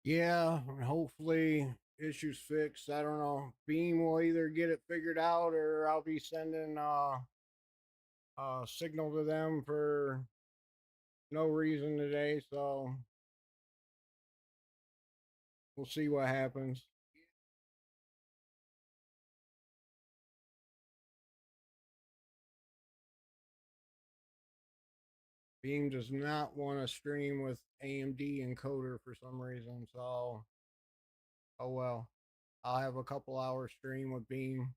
Yeah, and hopefully issues fixed. I don't know. Beam will either get it figured out or I'll be sending a signal to them for no reason today. So we'll see what happens. Beam does not want to stream with AMD encoder for some reason. So, oh well. I'll have a couple hours stream with Beam.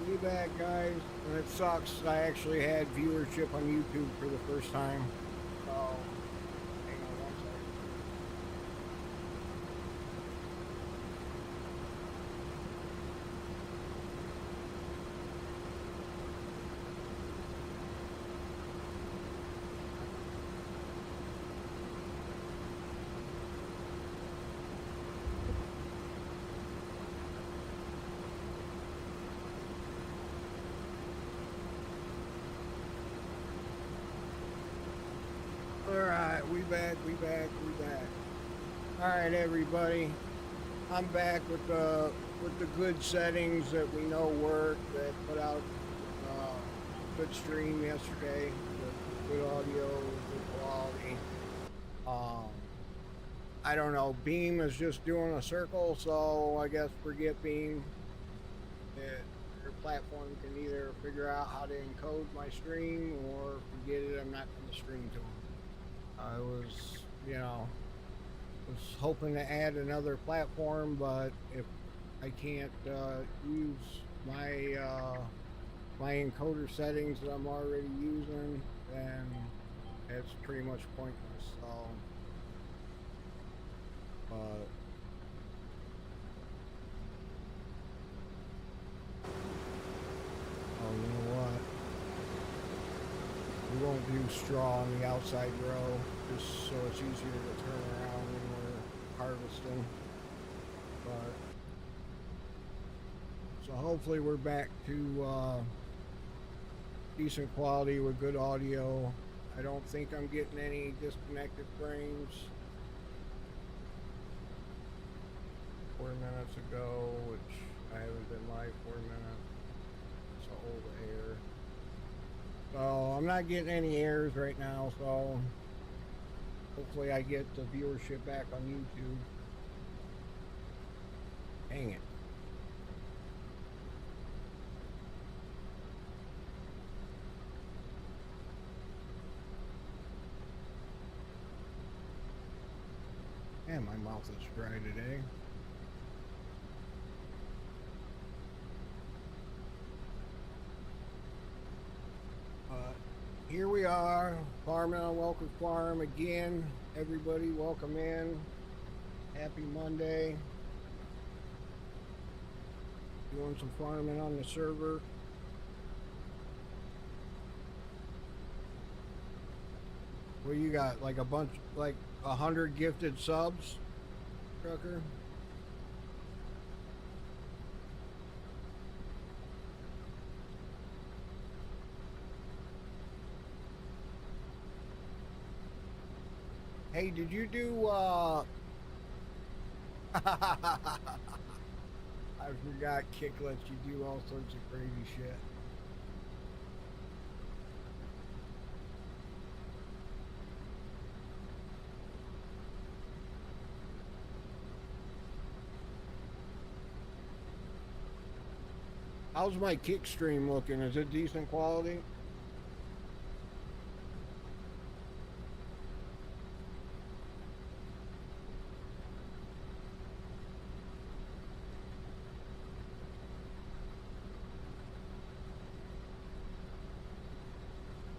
Be back, guys. And it sucks. I actually had viewership on YouTube for the first time. So, hang on one second. All right, we back. All right, everybody. I'm back with the good settings that we know work. That put out good stream yesterday with good audio, good quality. Um, I don't know. Beam is just doing a circle, so I guess forget Beam. It, your platform can either figure out how to encode my stream or forget it. I'm not going to stream to them. I was, you know, was hoping to add another platform, but if I can't use my my encoder settings that I'm already using, then it's pretty much pointless. So, but oh, you know what? We won't do straw on the outside row, just so it's easier to turn around when we're harvesting. But so hopefully we're back to decent quality with good audio. I don't think I'm getting any disconnected frames. 4 minutes ago, which I haven't been live 4 minutes. It's an old error. So I'm not getting any errors right now. So hopefully I get the viewership back on YouTube. Dang it. Man, my mouth is dry today. Here we are, farming on Welker Farm again. Everybody, welcome in. Happy Monday. Doing some farming on the server. What you got? Like a bunch, like 100 gifted subs, trucker? Hey, did you do I forgot Kick lets you do all sorts of crazy shit. How's my Kick stream looking? Is it decent quality?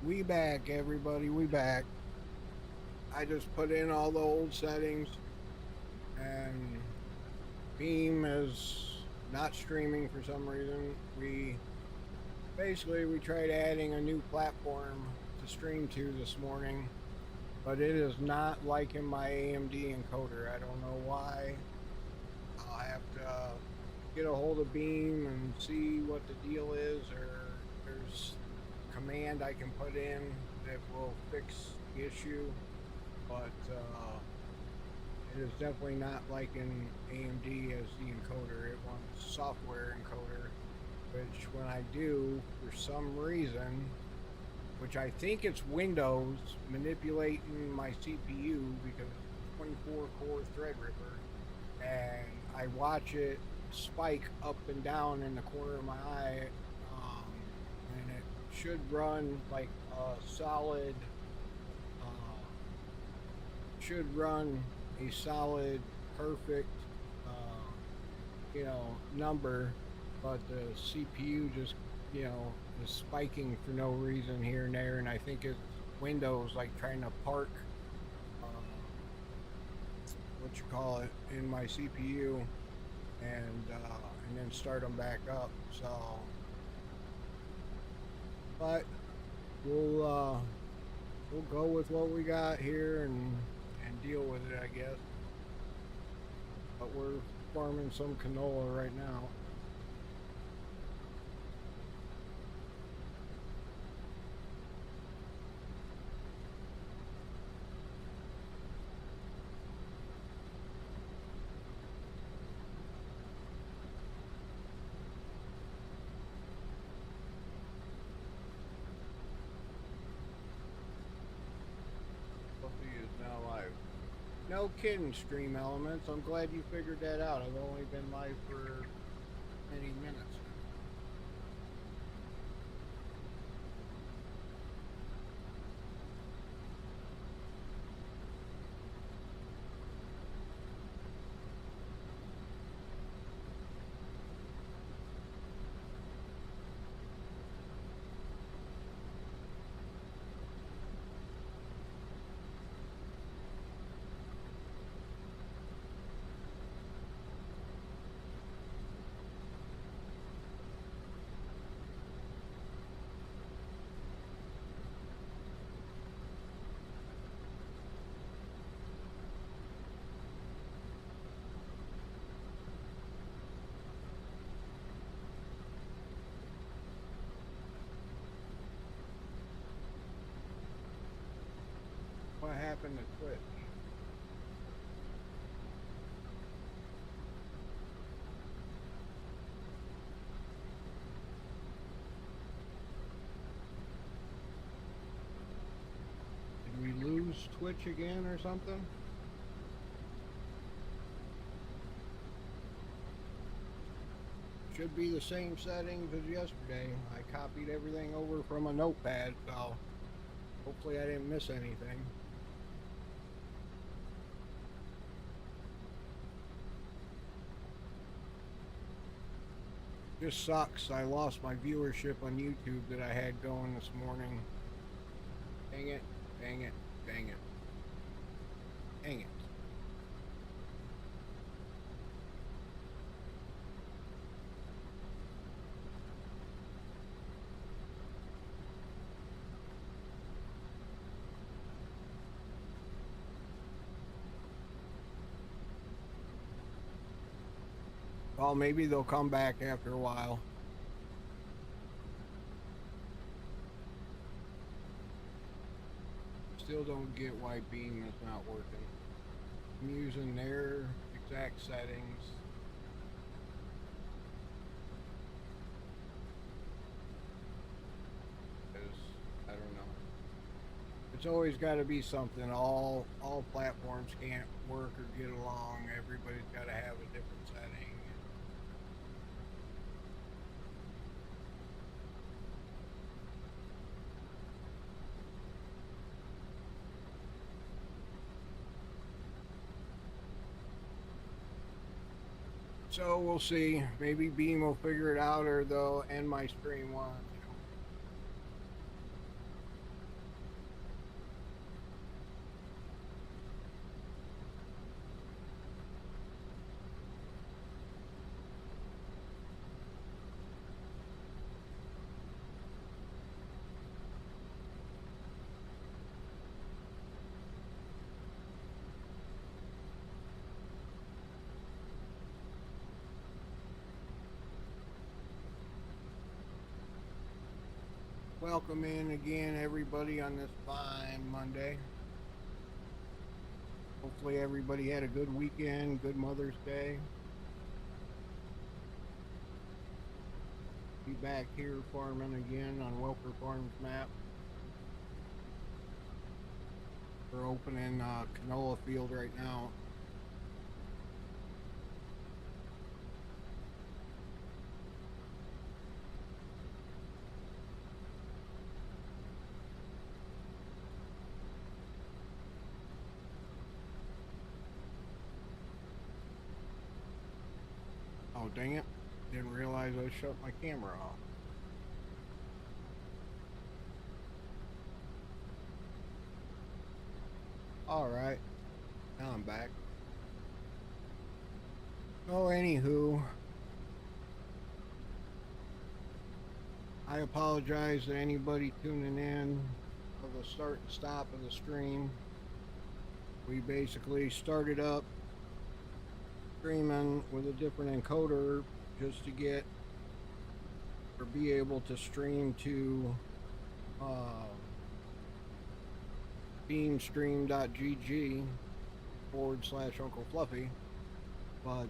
We back, everybody. We back. I just put in all the old settings, and Beam is not streaming for some reason. We tried adding a new platform to stream to this morning, but it is not liking my AMD encoder. I don't know why. I'll have to get a hold of Beam and see what the deal is, or there's a command I can put in that will fix issue, but it is definitely not like an AMD as the encoder. It wants software encoder, which when I do, for some reason, which I think it's Windows manipulating my CPU because it's 24 core Threadripper, and I watch it spike up and down in the corner of my eye, um, and it should run like a solid, uh, should run a solid, perfect, uh, number, but the CPU just, is spiking for no reason here and there, and I think it's Windows like trying to park, what you call it, in my CPU, and then start them back up. So, but we'll we'll go with what we got here and deal with it, I guess. But we're farming some canola right now. Puppy is now live. No kidding, Stream Elements. I'm glad you figured that out. I've only been live for many minutes. What happened to Twitch? Did we lose Twitch again or something? Should be the same settings as yesterday. I copied everything over from a notepad, so hopefully I didn't miss anything. Just sucks. I lost my viewership on YouTube that I had going this morning. Dang it, dang it, dang it. Dang it. Well, maybe they'll come back after a while. Still don't get why Beam is not working. I'm using their exact settings. I don't know. It's always got to be something. All platforms can't work or get along. Everybody's got to have a different setting. So we'll see. Maybe Beam will figure it out, or they'll end my stream once. Welcome in again, everybody, on this fine Monday. Hopefully, everybody had a good weekend, good Mother's Day. Be back here farming again on Welker Farms map. We're opening canola field right now. Oh, dang it. Didn't realize I shut my camera off. Alright, now I'm back. Oh, anywho, I apologize to anybody tuning in of the start and stop of the stream. We basically started up streaming with a different encoder just to get or be able to stream to beamstream.gg / Uncle Fluffy, but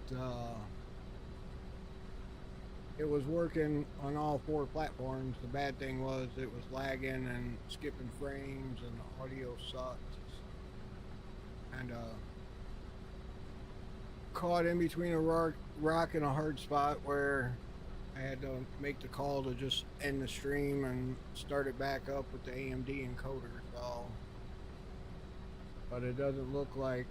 it was working on all 4 platforms. The bad thing was it was lagging and skipping frames and the audio sucked. And caught in between a rock and a hard spot where I had to make the call to just end the stream and start it back up with the AMD encoder. So, but it doesn't look like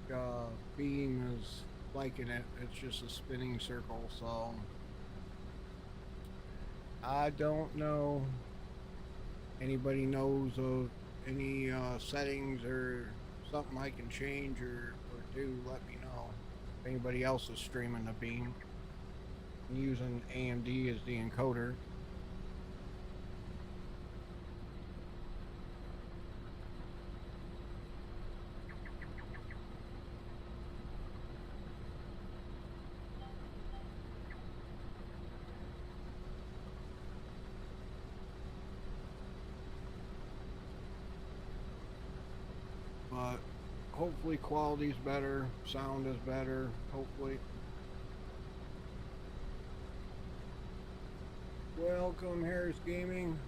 Beam is liking it. It's just a spinning circle. So I don't know. Anybody knows of any settings or something I can change or do, let me know. If anybody else is streaming the Beam and using AMD as the encoder. But hopefully quality's better, sound is better, hopefully. Welcome, Harris Gaming.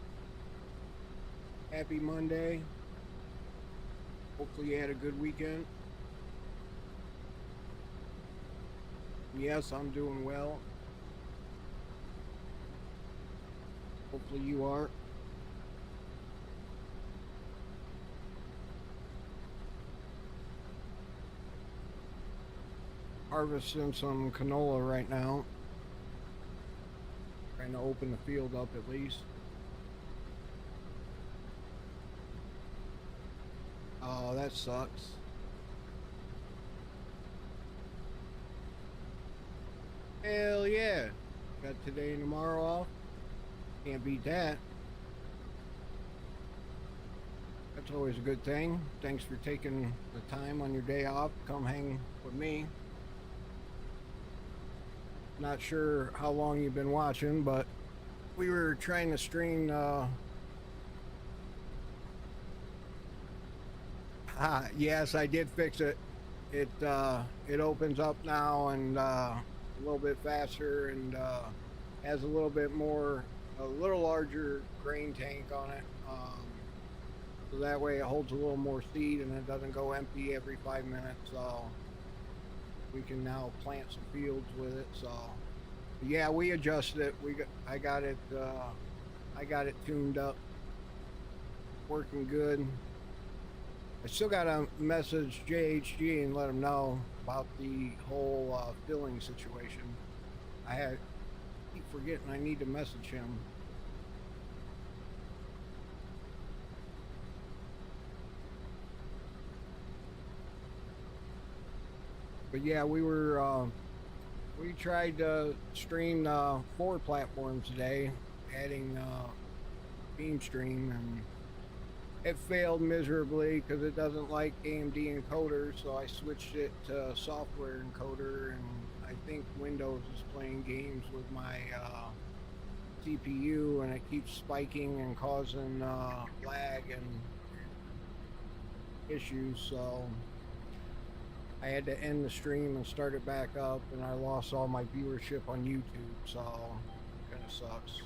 Happy Monday. Hopefully you had a good weekend. Yes, I'm doing well. Hopefully you are. Harvesting some canola right now. Trying to open the field up at least. Oh, that sucks. Hell yeah. Got today and tomorrow off. Can't beat that. That's always a good thing. Thanks for taking the time on your day off to come hang with me. Not sure how long you've been watching, but we were trying to stream yes, I did fix it. It opens up now and a little bit faster and has a little larger grain tank on it. So that way it holds a little more seed and it doesn't go empty every 5 minutes. So we can now plant some fields with it. So yeah, we adjusted it. I got it tuned up, working good. I still got to message JHG and let them know about the whole filling situation. I keep forgetting I need to message him. But yeah, we tried to stream 4 platforms today, adding BeamStream, and it failed miserably because it doesn't like AMD encoder, so I switched it to software encoder, and I think Windows is playing games with my CPU, and it keeps spiking and causing lag and issues. So I had to end the stream and start it back up, and I lost all my viewership on YouTube. So it kind of sucks.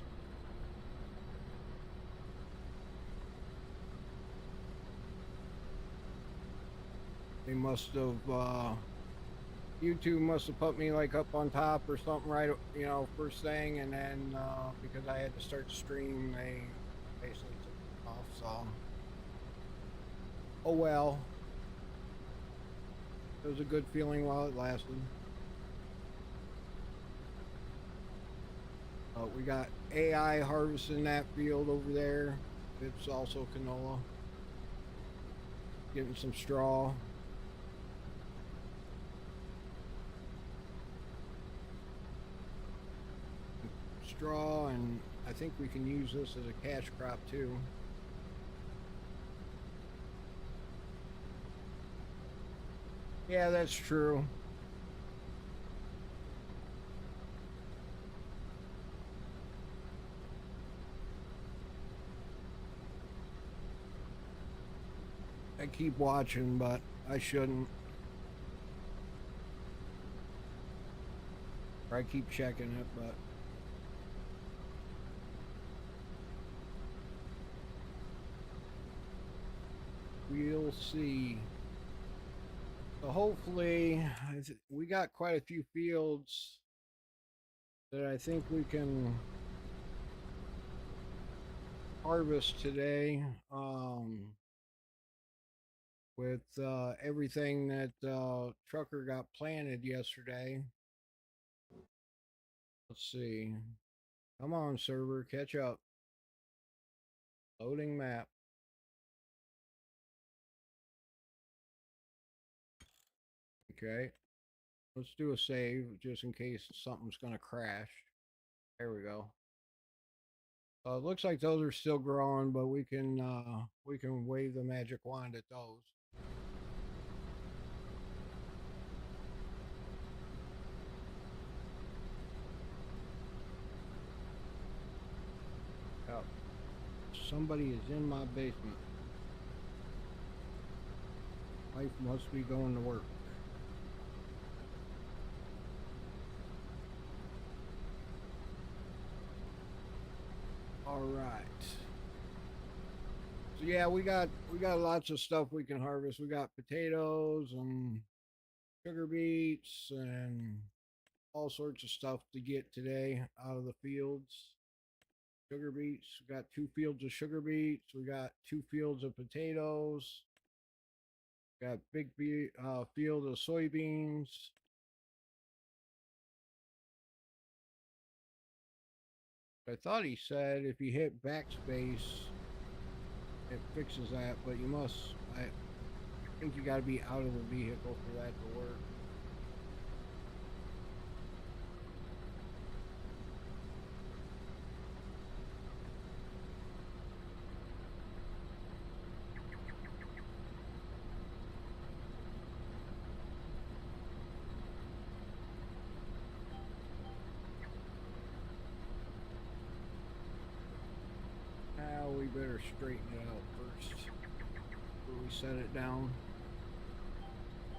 They must have YouTube must have put me like up on top or something, right? You know, first thing, and then because I had to start the stream, they basically took it off. So, oh well, it was a good feeling while it lasted. We got AI harvesting that field over there. It's also canola. Getting some straw. Straw, and I think we can use this as a cash crop too. Yeah, that's true. I keep watching, but I shouldn't. Or I keep checking it, but we'll see. So hopefully, we got quite a few fields that I think we can harvest today. With everything that Trucker got planted yesterday. Let's see. Come on, server, catch up. Loading map. Okay. Let's do a save just in case something's going to crash. There we go. It looks like those are still growing, but we can wave the magic wand at those. Oh, somebody is in my basement. Life must be going to work. All right. So yeah, we got lots of stuff we can harvest. We got potatoes and sugar beets and all sorts of stuff to get today out of the fields. Sugar beets. We got 2 fields of sugar beets. We got 2 fields of potatoes. Got big field of soybeans. I thought he said if you hit backspace, it fixes that, but you must. I think you got to be out of the vehicle for that to work. Now we better straighten it out first before we set it down.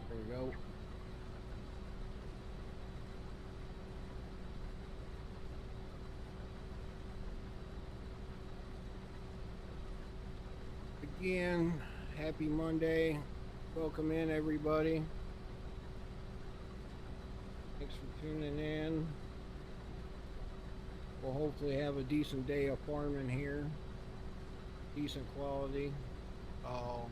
There we go. Again, happy Monday. Welcome in, everybody. Thanks for tuning in. We'll hopefully have a decent day of farming here. Decent quality. I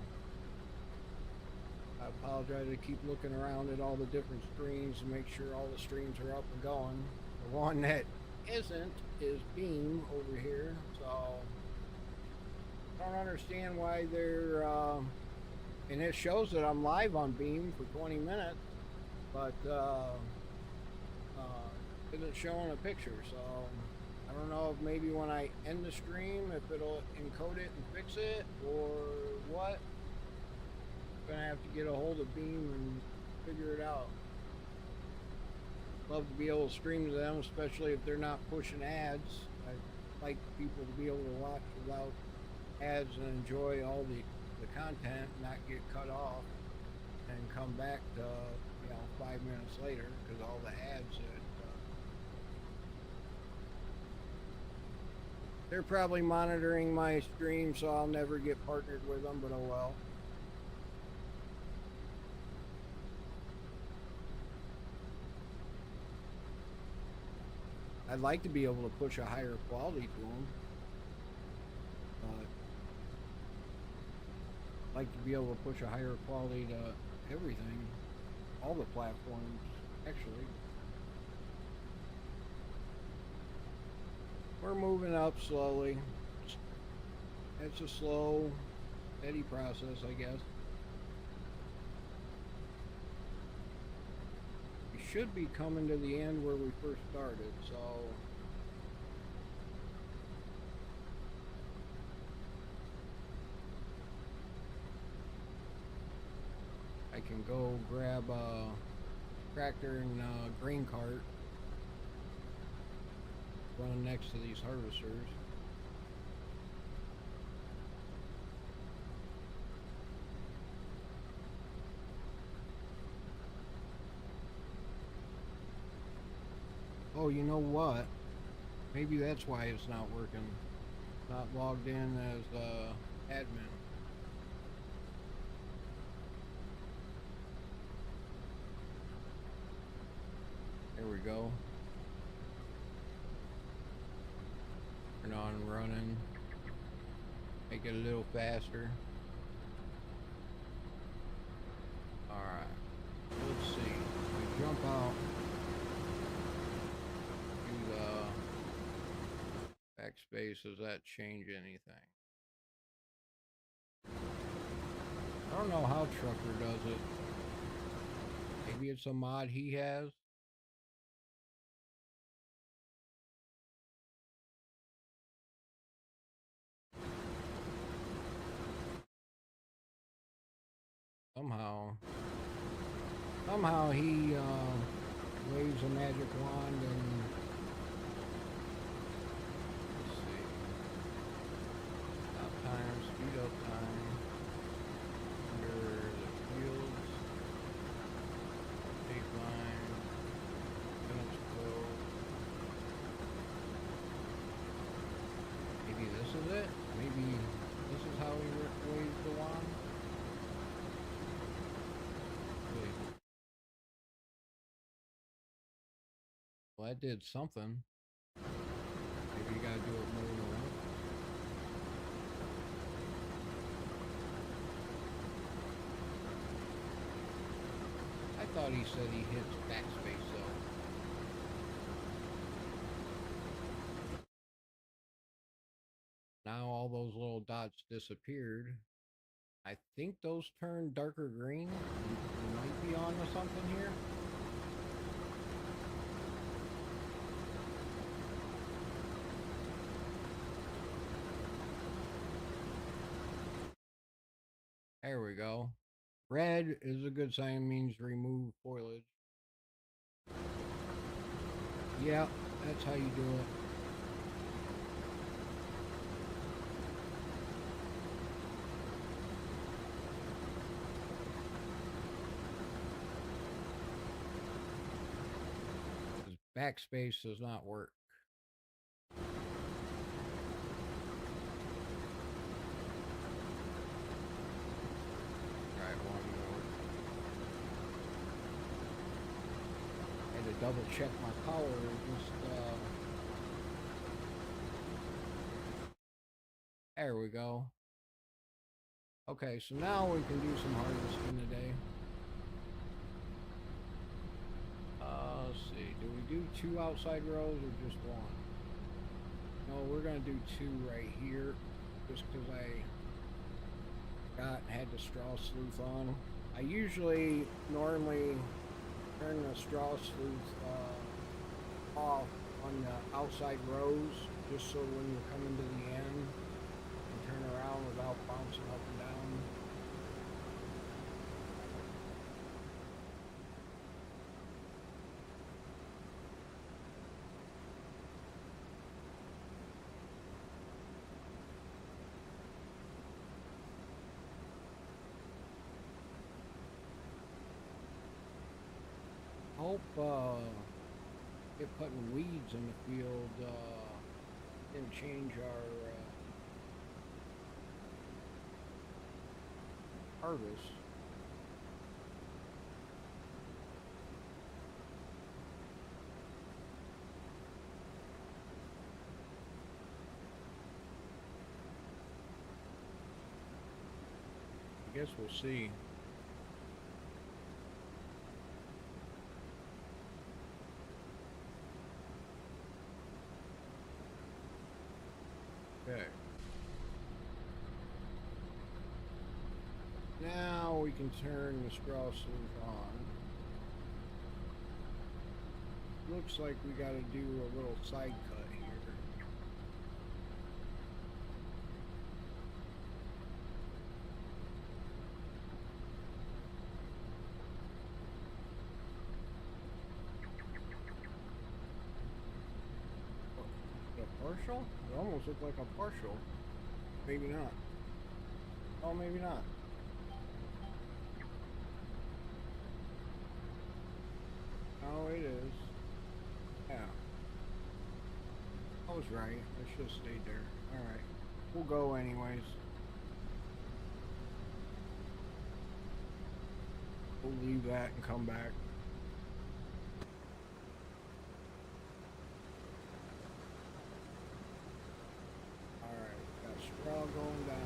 apologize to keep looking around at all the different streams to make sure all the streams are up and going. The one that isn't is Beam over here, so I don't understand why they're and it shows that I'm live on Beam for 20 minutes, but isn't showing a picture, so I don't know if maybe when I end the stream if it'll encode it and fix it or what. I'm gonna have to get a hold of Beam and figure it out. Love to be able to stream to them, especially if they're not pushing ads. like people to be able to watch without ads and enjoy all the content, not get cut off and come back to 5 minutes later because all the ads that they're probably monitoring my stream, so I'll never get partnered with them, but oh well. I'd like to be able to push a higher quality to them, but I'd like to be able to push a higher quality to everything, all the platforms, actually. We're moving up slowly. It's a slow, steady process, I guess. We should be coming to the end where we first started, so I can go grab a tractor and a grain cart, run next to these harvesters. Oh, you know what? Maybe that's why it's not working. Not logged in as admin. There we go. Turn on running. Make it a little faster. Alright. Let's see. We jump out. Do the backspace. Does that change anything? I don't know how Trucker does it. Maybe it's a mod he has. Somehow he waves a magic wand and let's see. Stop time, speed up time. Under the fields. Tape line. Minutes flow. Maybe this is it? Maybe this is how he waves the wand? Well, that did something. Maybe you gotta do it more than once. I thought he said he hits backspace though. Now all those little dots disappeared. I think those turn darker green. We might be on to something here. There we go. Red is a good sign, means remove foliage. Yeah, that's how you do it. Backspace does not work. Alright, one more. I had to double check my power. There we go. Okay, so now we can do some harvesting today. Let's see, do we do 2 outside rows or just 1? No, we're gonna do 2 right here, just because I had the straw sleuth on. I usually normally turn the straw sleuth off on the outside rows, just so when you're coming to the end, you can turn around without bouncing up and down. Hope it putting weeds in the field didn't change our harvest. I guess we'll see. Okay. Now we can turn the straw sleeve on. Looks like we got to do a little side cut here. A partial? It almost looked like a partial. Maybe not. Oh, maybe not. Oh, it is. Yeah. I was right. I should have stayed there. Alright. We'll go anyways. We'll leave that and come back. Alright. Got straw going down.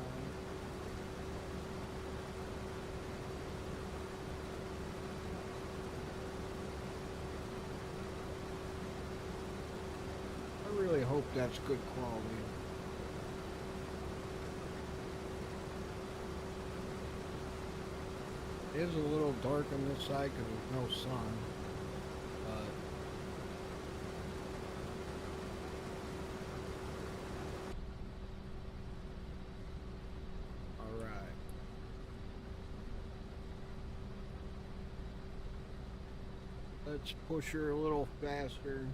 I really hope that's good quality. It is a little dark on this side because there's no sun, but alright. Let's push her a little faster.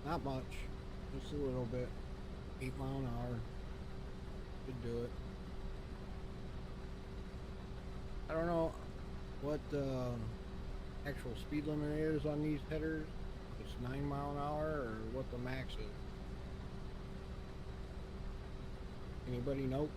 Not much, just a little bit. 8 mile an hour should do it. I don't know what the actual speed limit is on these headers. It's 9 mile an hour or what the max is. Anybody know?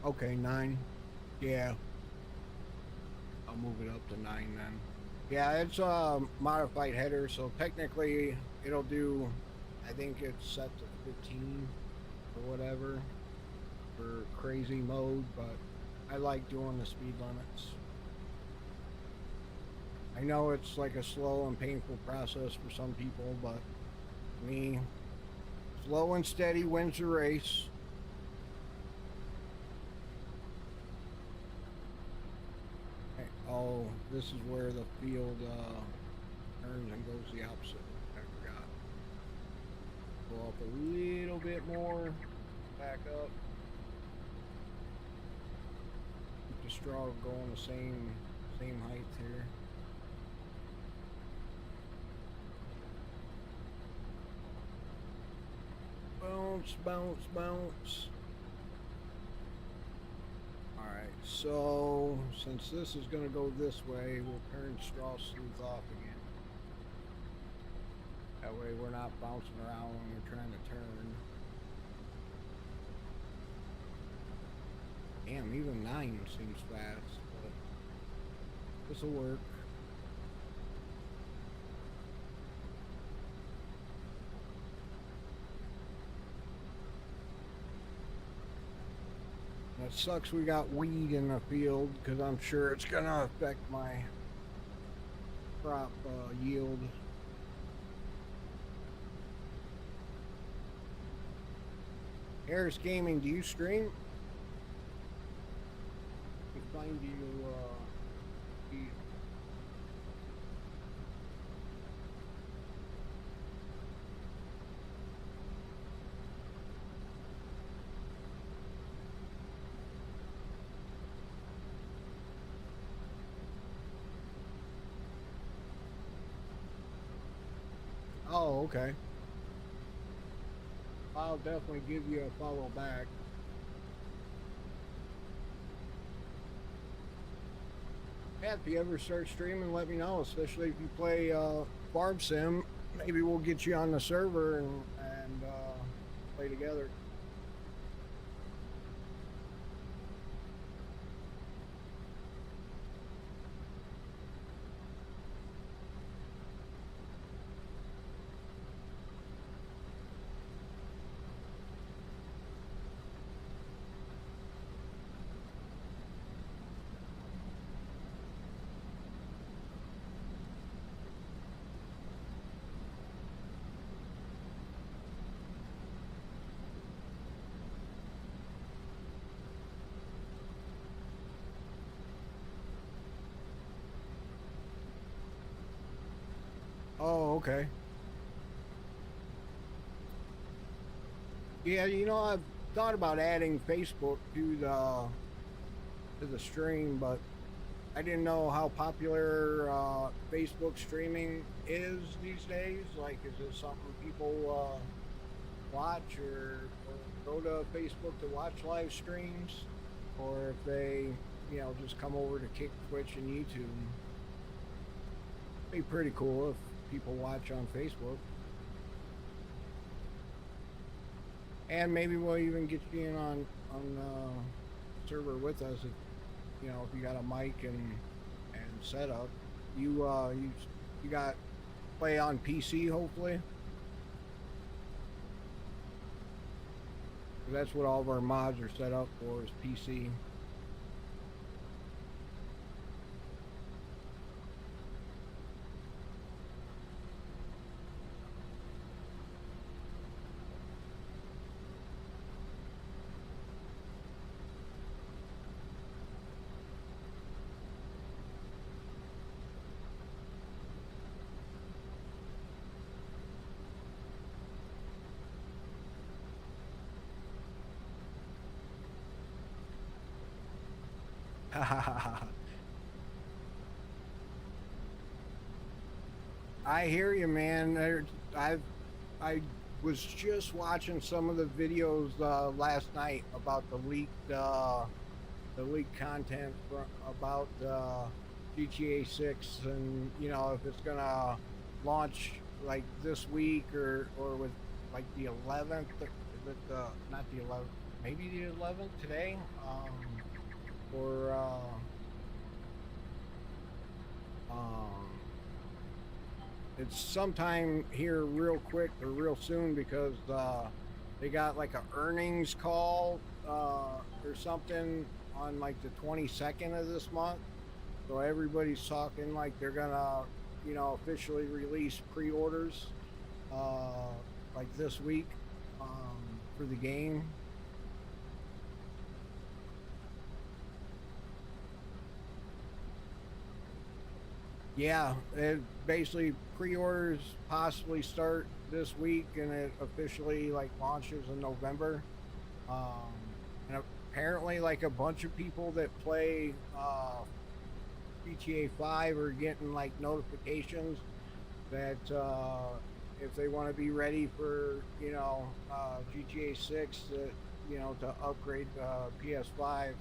Okay, 9. Yeah. I'll move it up to 9 then. Yeah, it's a modified header, so technically it'll do, I think it's set to 15 or whatever for crazy mode, but I like doing the speed limits. I know it's like a slow and painful process for some people, but me, slow and steady wins the race. Oh, this is where the field turns and goes the opposite. I forgot. Go up a little bit more. Back up. Keep the straw going the same height here. Bounce, bounce, bounce. Alright, so since this is going to go this way, we'll turn straw sleuth off again. That way we're not bouncing around when we're trying to turn. Damn, even 9 seems fast, but this will work. It sucks we got weed in the field because I'm sure it's going to affect my crop yield. Harris Gaming, do you stream? find you, you- Oh, okay. I'll definitely give you a follow back. Yeah, if you ever start streaming, let me know. Especially if you play Farm Sim, maybe we'll get you on the server and play together. Oh, okay. Yeah, I've thought about adding Facebook to the stream, but I didn't know how popular Facebook streaming is these days. Like, is it something people watch or go to Facebook to watch live streams, or if they, just come over to Kick, Twitch, and YouTube? Be pretty cool if people watch on Facebook. And maybe we'll even get you in on server with us if you got a mic and setup. You got play on PC hopefully. That's what all of our mods are set up for is PC. I hear you, man. I was just watching some of the videos last night about the leaked content about GTA 6, and if it's gonna launch like this week or with like the 11th, is it not the 11th, maybe the 11th today, or um it's sometime here real quick or real soon because they got like a earnings call or something on like the 22nd of this month. So everybody's talking like they're gonna, officially release pre-orders uh, like this week for the game. Yeah, it basically pre-orders possibly start this week, and it officially like launches in November. Um, and apparently, like a bunch of people that play GTA 5 are getting like notifications that if they want to be ready for GTA 6, that to upgrade PS5,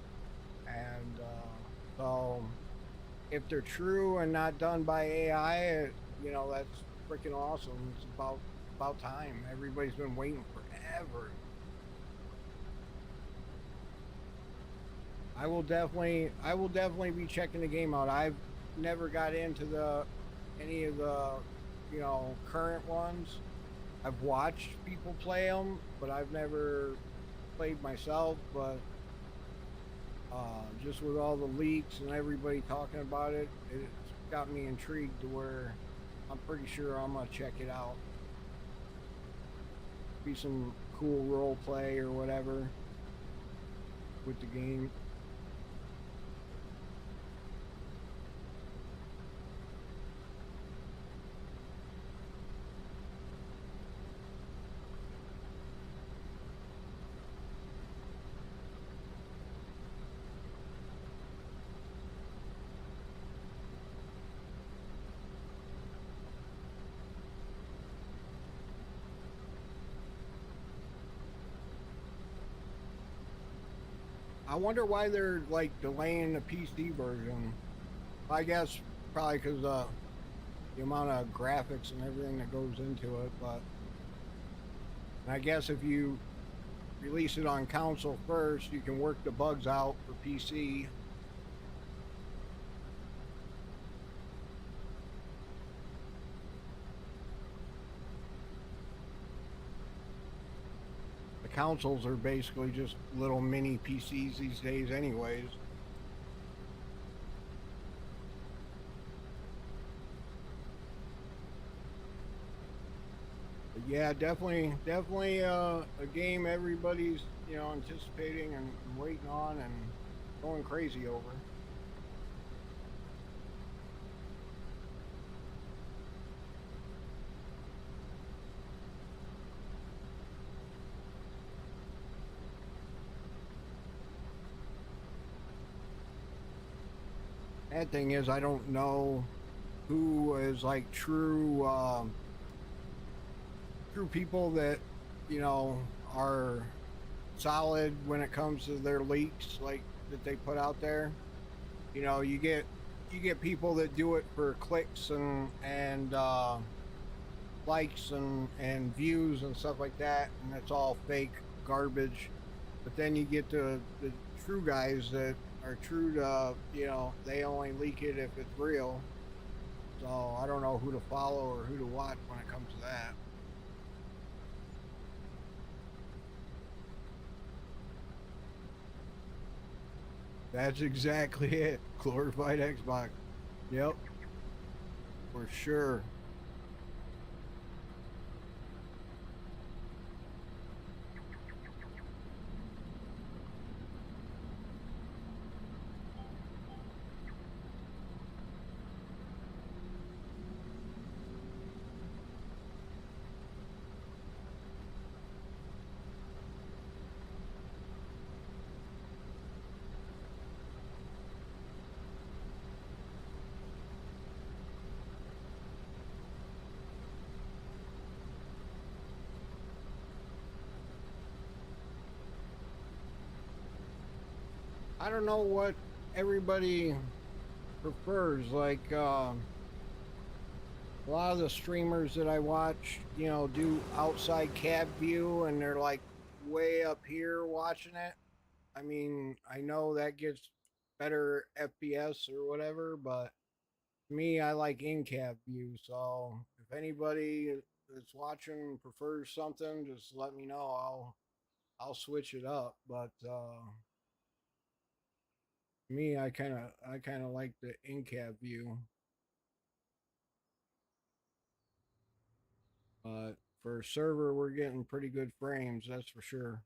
and so if they're true and not done by AI, that's freaking awesome. It's about time. Everybody's been waiting forever. I will definitely be checking the game out. I've never got into the any of the current ones. I've watched people play them, but I've never played myself. But just with all the leaks and everybody talking about it, it's got me intrigued to where I'm pretty sure I'm gonna check it out. Be some cool role play or whatever with the game. I wonder why they're like delaying the PC version. I guess probably because the amount of graphics and everything that goes into it. But I guess if you release it on console first, you can work the bugs out for PC. The consoles are basically just little mini PCs these days, anyways. But yeah, definitely a game everybody's anticipating and waiting on and going crazy over. Bad thing is, I don't know who is like true people that are solid when it comes to their leaks, like that they put out there. You get people that do it for clicks and likes and views and stuff like that, and it's all fake garbage. But then you get the true guys that are true to they only leak it if it's real. So I don't know who to follow or who to watch when it comes to that. That's exactly it. Glorified Xbox. Yep, for sure. I don't know what everybody prefers. Like a lot of the streamers that I watch, do outside cab view, and they're like way up here watching it. I mean, I know that gets better FPS or whatever, but me, I like in cab view. So if anybody that's watching prefers something, just let me know. I'll switch it up. But me, I kind of like the in cab view. But for a server, we're getting pretty good frames, that's for sure.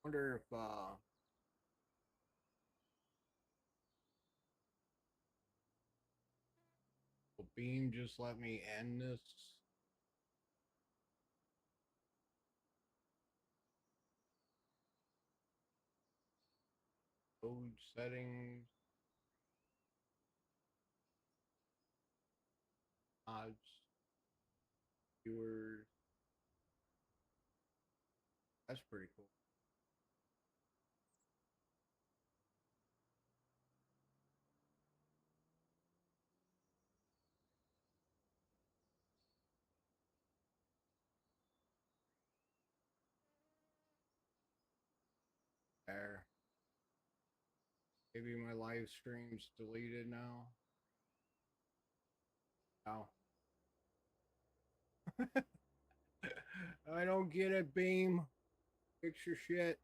Wonder if will Beam just let me end this code settings odds viewers. That's pretty cool. There. Maybe my live stream's deleted now. Oh. I don't get it, Beam. picture shit,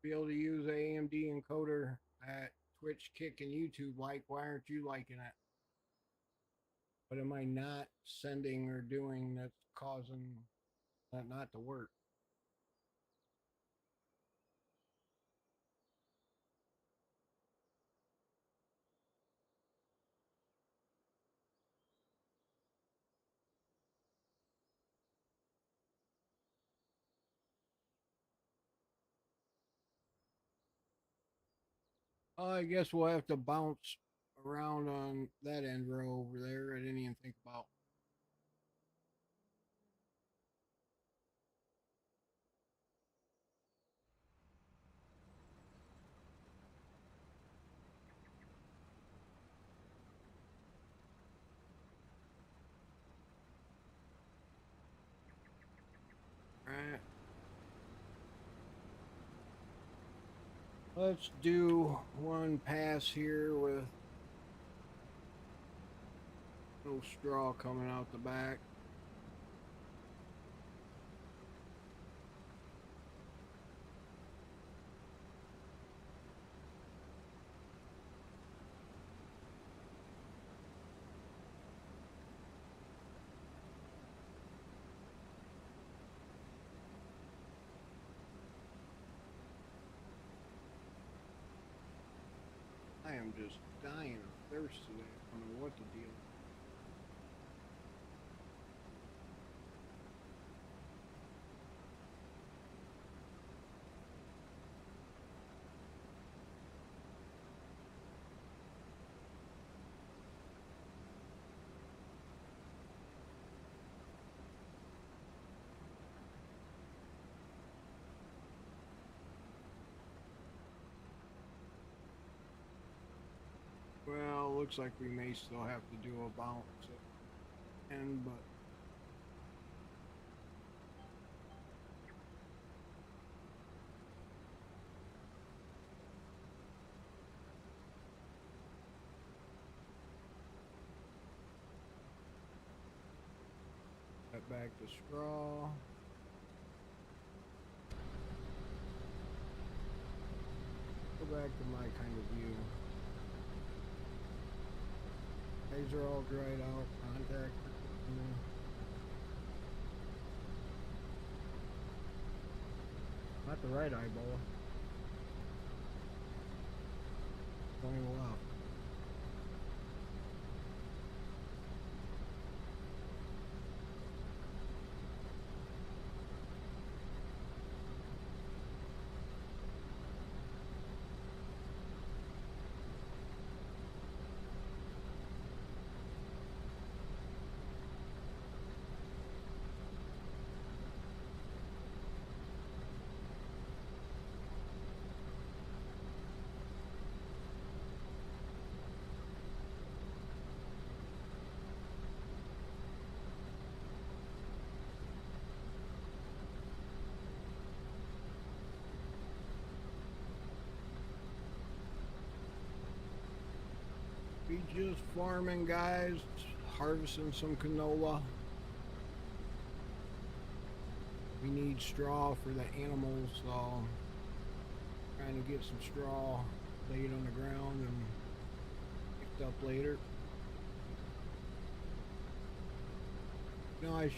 be able to use AMD encoder at Twitch, Kick, and YouTube. Like, why aren't you liking it? What am I not sending or doing that's causing that not to work? I guess we'll have to bounce around on that end row over there. I didn't even think about. All right. Let's do one pass here with no straw coming out the back. I am just dying of thirst today. I don't know what the deal. Well, looks like we may still have to do a bounce at the end, but cut back the straw. Go back to my kind of view. These are all dried out. Contact. Not the right eyeball. Going left. We just farming, guys. Harvesting some canola. We need straw for the animals, so trying to get some straw laid on the ground and picked up later. Now I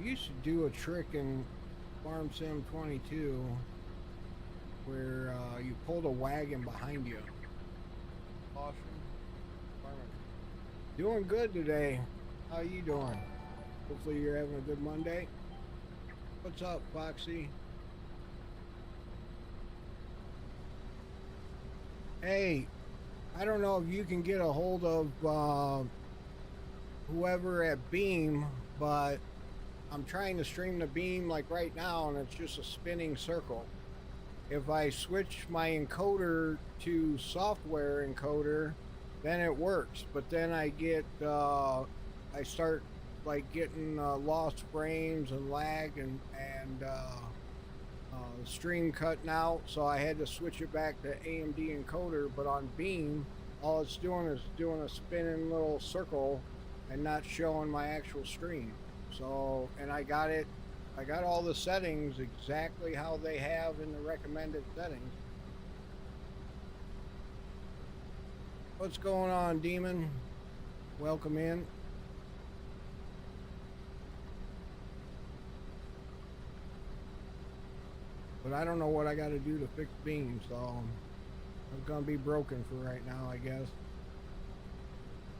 used to do a trick in Farm Sim 22 where you pulled a wagon behind you. Awesome. Doing good today. How you doing? Hopefully you're having a good Monday. What's up, Foxy? Hey, I don't know if you can get a hold of whoever at Beam, but I'm trying to stream the Beam like right now and it's just a spinning circle. If I switch my encoder to software encoder, then it works. But then I get, I start like getting lost frames and lag and stream cutting out. So I had to switch it back to AMD encoder. But on Beam, all it's doing is doing a spinning little circle and not showing my actual stream. So, and I got it I got all the settings exactly how they have in the recommended settings. What's going on, Demon? Welcome in. But I don't know what I got to do to fix Beam, so I'm going to be broken for right now, I guess.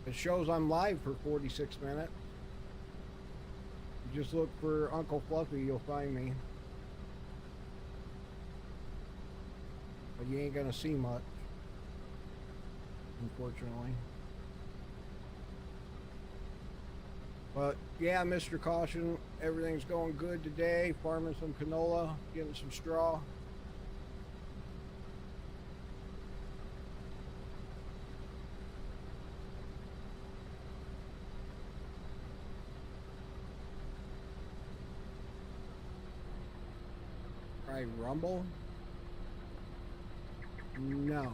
It shows I'm live for 46 minutes. You just look for Uncle Fluffy, you'll find me. But you ain't going to see much, unfortunately. But yeah, Mr. Caution, everything's going good today. Farming some canola, getting some straw. Right, Rumble? No.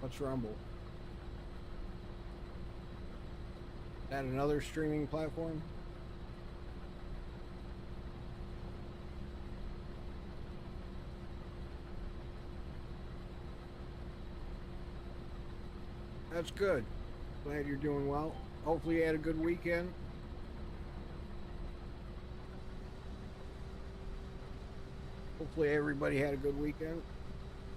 What's Rumble? Is that another streaming platform? That's good. Glad you're doing well. Hopefully you had a good weekend. Hopefully everybody had a good weekend.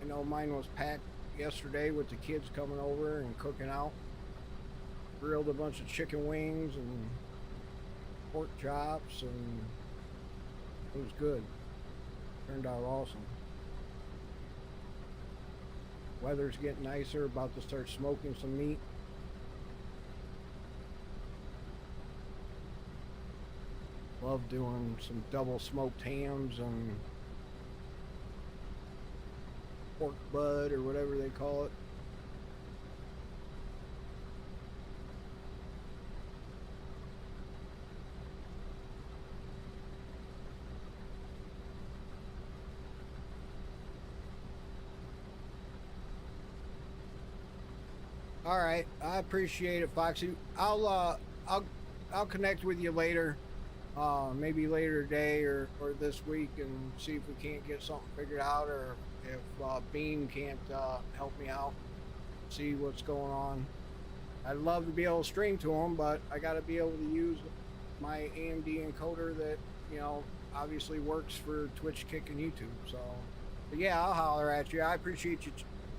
I know mine was packed yesterday with the kids coming over and cooking out. Grilled a bunch of chicken wings and pork chops, and it was good. Turned out awesome. Weather's getting nicer, about to start smoking some meat. Love doing some double smoked hams and pork bud or whatever they call it. All right, I appreciate it, Foxy. I'll connect with you later, maybe later today or this week, and see if we can't get something figured out, or if Beam can't help me out, see what's going on. I'd love to be able to stream to them, but I got to be able to use my AMD encoder that, you know, obviously works for Twitch, Kick, and YouTube. So, but yeah, I'll holler at you. I appreciate you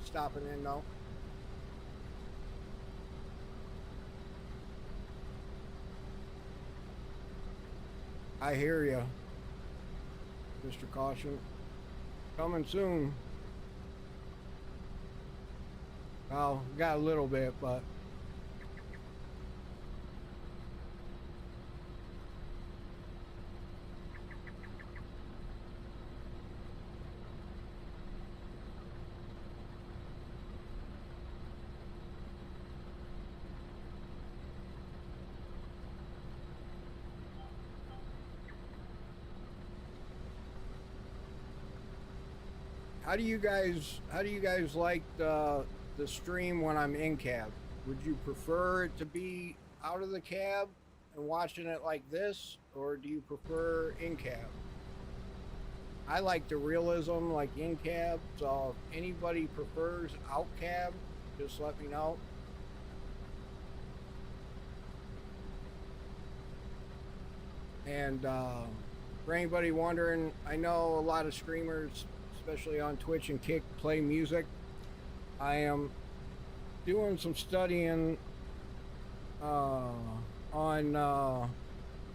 stopping in, though. I hear you, Mr. Caution. Coming soon. Well, got a little bit, but how do you guys like the stream when I'm in cab? Would you prefer it to be out of the cab and watching it like this, or do you prefer in cab? I like the realism like in cab, so if anybody prefers out cab, just let me know. And for anybody wondering, I know a lot of streamers, especially on Twitch and Kick, play music. I am doing some studying on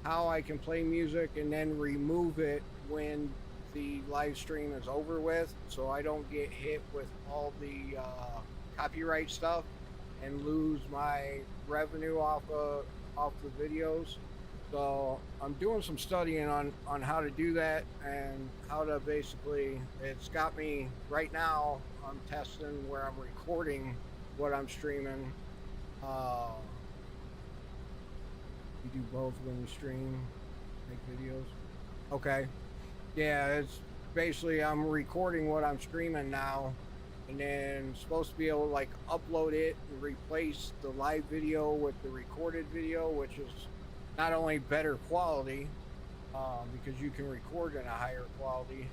how I can play music and then remove it when the live stream is over with, so I don't get hit with all the copyright stuff and lose my revenue off the videos. So I'm doing some studying on how to do that and how to basically, it's got me right now, I'm testing where I'm recording what I'm streaming. You do both when you stream, make videos? Okay. Yeah, it's basically I'm recording what I'm streaming now, and then supposed to be able to like upload it and replace the live video with the recorded video, which is not only better quality, because you can record in a higher quality,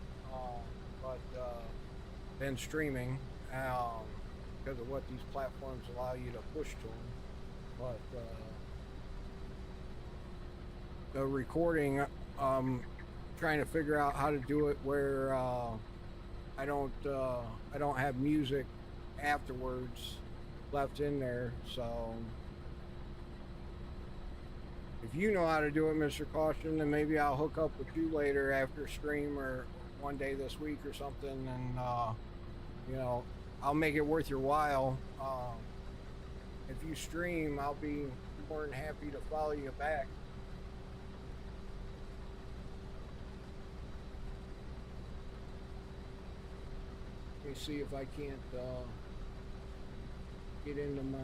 but than streaming, um, because of what these platforms allow you to push to them. But the recording, trying to figure out how to do it where I don't I don't have music afterwards left in there. So if you know how to do it, Mr. Caution, then maybe I'll hook up with you later after stream or one day this week or something, and you know, I'll make it worth your while. If you stream, I'll be more than happy to follow you back. Let me see if I can't get into my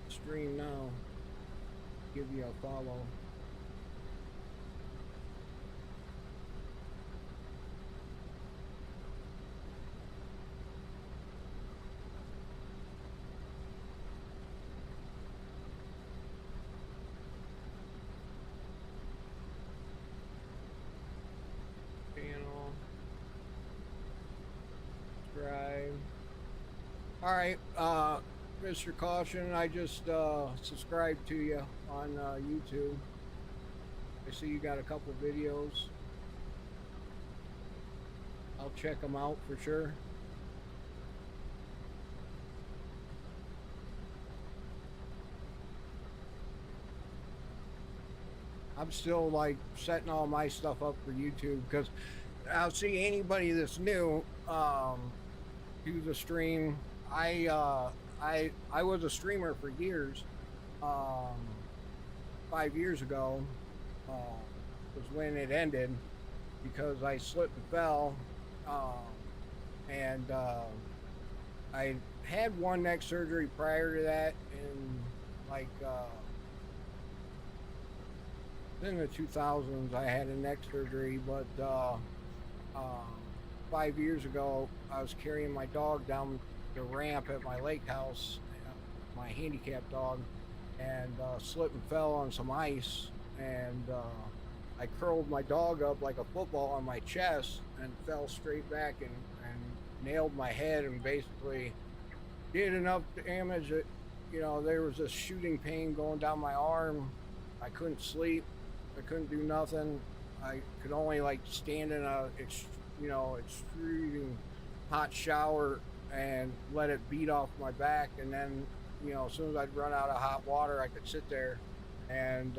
stream now. Give you a follow. Channel. Subscribe. All right, Mr. Caution, I just subscribed to you on YouTube. I see you got a couple videos. I'll check them out for sure. I'm still like setting all my stuff up for YouTube because I'll see anybody that's new do the stream. I was a streamer for years. 5 years ago was when it ended because I slipped and fell, and I had one neck surgery prior to that in the 2000s. I had a neck surgery, but 5 years ago I was carrying my dog down the ramp at my lake house, my handicapped dog, and slipped and fell on some ice, and I curled my dog up like a football on my chest and fell straight back and nailed my head and basically did enough damage that, you know, there was a shooting pain going down my arm. I couldn't sleep. I couldn't do nothing. I could only like stand in a extruding hot shower and let it beat off my back, and then, you know, as soon as I'd run out of hot water, I could sit there and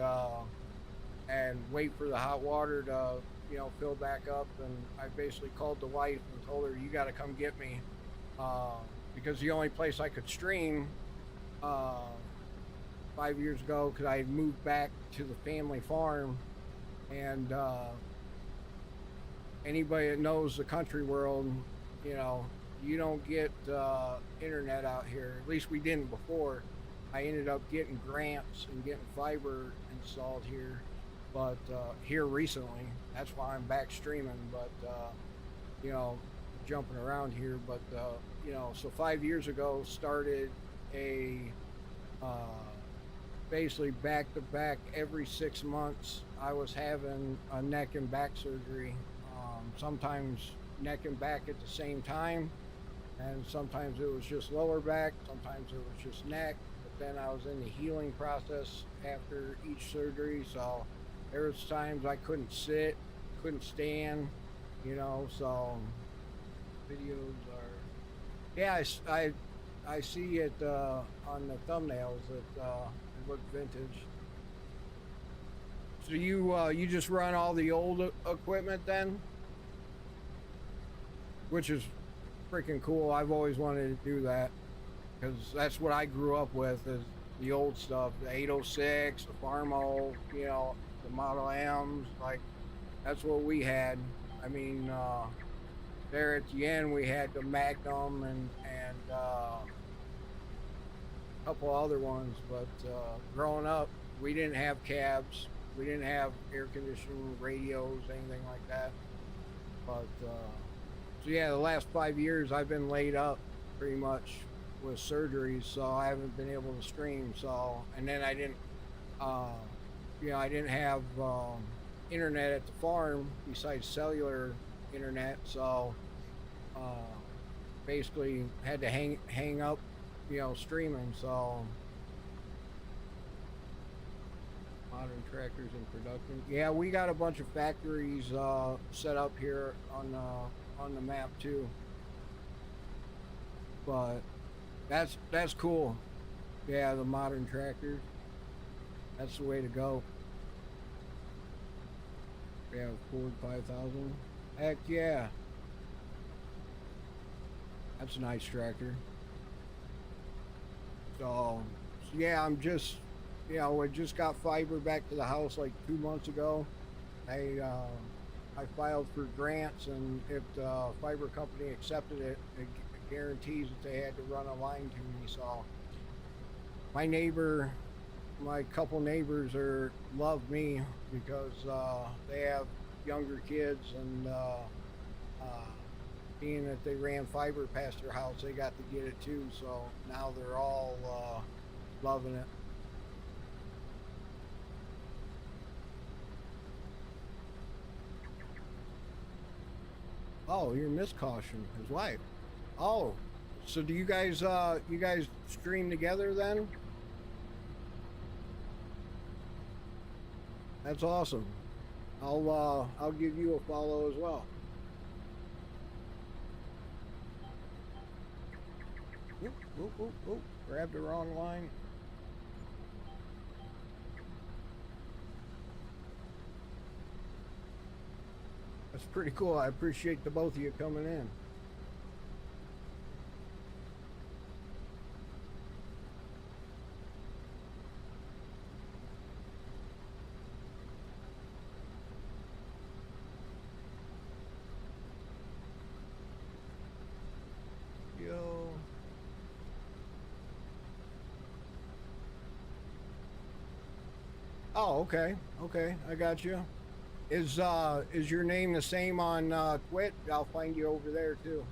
wait for the hot water to, you know, fill back up. And I basically called the wife and told her, you got to come get me, because the only place I could stream 5 years ago, because I had moved back to the family farm, and anybody that knows the country world, you know, you don't get internet out here. At least we didn't before. I ended up getting grants and getting fiber installed here, but here recently. That's why I'm back streaming, but you know, jumping around here. But you know, so 5 years ago started a basically back to back every 6 months. I was having a neck and back surgery. Sometimes neck and back at the same time, and sometimes it was just lower back, sometimes it was just neck. But then I was in the healing process after each surgery, so there was times I couldn't sit, couldn't stand, you know. So videos are, yeah, I see it on the thumbnails that it look vintage. So you just run all the old equipment then, which is freaking cool. I've always wanted to do that because that's what I grew up with, is the old stuff, the 806, the Farmo, you know, the Model M's. Like, that's what we had. I mean, there at the end we had the Magnum and a couple other ones, but growing up we didn't have cabs, we didn't have air conditioning, radios, anything like that. But so yeah, the last 5 years I've been laid up pretty much with surgeries, so I haven't been able to stream. So, and then I didn't, you know, I didn't have internet at the farm besides cellular internet, so uh, basically had to hang up, streaming. So modern tractors in production. Yeah, we got a bunch of factories set up here on the map too. But that's cool. Yeah, the modern tractors. That's the way to go. Yeah, Ford 5000. Heck yeah, that's a nice tractor. So yeah, I just got fiber back to the house like 2 months ago. I filed for grants, and if the fiber company accepted it, it guarantees that they had to run a line to me. So my neighbor, my couple neighbors love me because they have younger kids, and uh, being that they ran fiber past their house, they got to get it too. So now they're all loving it. Oh, you're Miss Caution, his wife. Oh, so do you guys stream together then? That's awesome. I'll give you a follow as well. Oop, oop, oop, oop. Grabbed the wrong line. That's pretty cool. I appreciate the both of you coming in. Yo. Oh, okay. Okay, I got you. Is your name the same on Twitch? I'll find you over there too.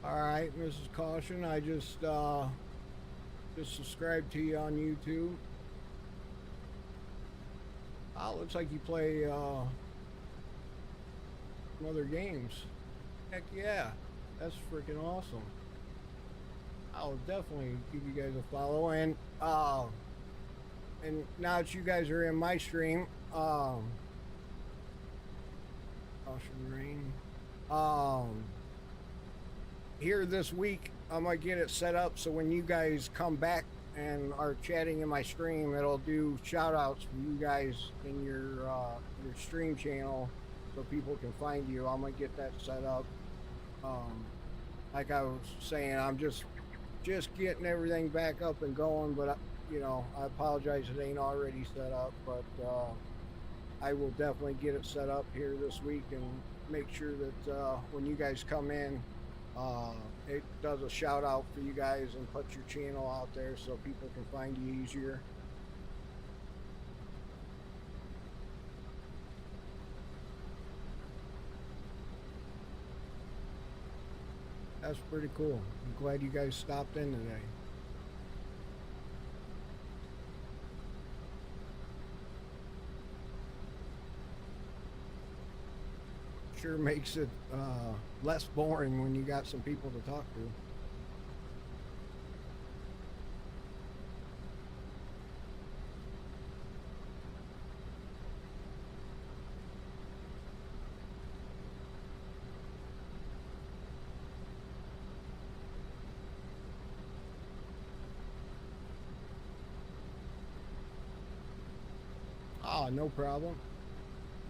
All right, Mrs. Caution. I just subscribed to you on YouTube. Oh, looks like you play some other games. Heck yeah, that's freaking awesome. I'll definitely give you guys a follow, and now that you guys are in my stream, Caution Rain, um, here this week I might get it set up so when you guys come back and are chatting in my stream, it'll do shout outs for you guys in your stream channel so people can find you. I'm gonna get that set up. Um, like I was saying, I'm just getting everything back up and going, but I apologize it ain't already set up, but I will definitely get it set up here this week and make sure that when you guys come in, uh, it does a shout out for you guys and put your channel out there so people can find you easier. That's pretty cool. I'm glad you guys stopped in today. Sure makes it less boring when you got some people to talk to. Oh, no problem.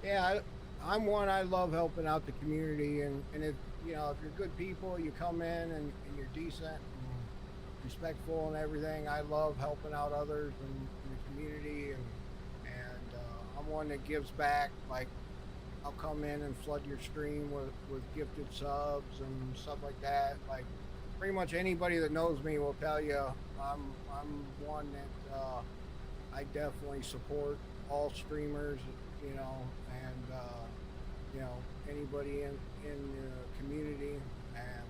Yeah, I'm one. I love helping out the community, and if if you're good people, you come in and you're decent and respectful and everything. I love helping out others in the community, and I'm one that gives back. Like I'll come in and flood your stream with gifted subs and stuff like that. Like pretty much anybody that knows me will tell you I'm one that I definitely support all streamers, you know, and you know, anybody in the community, and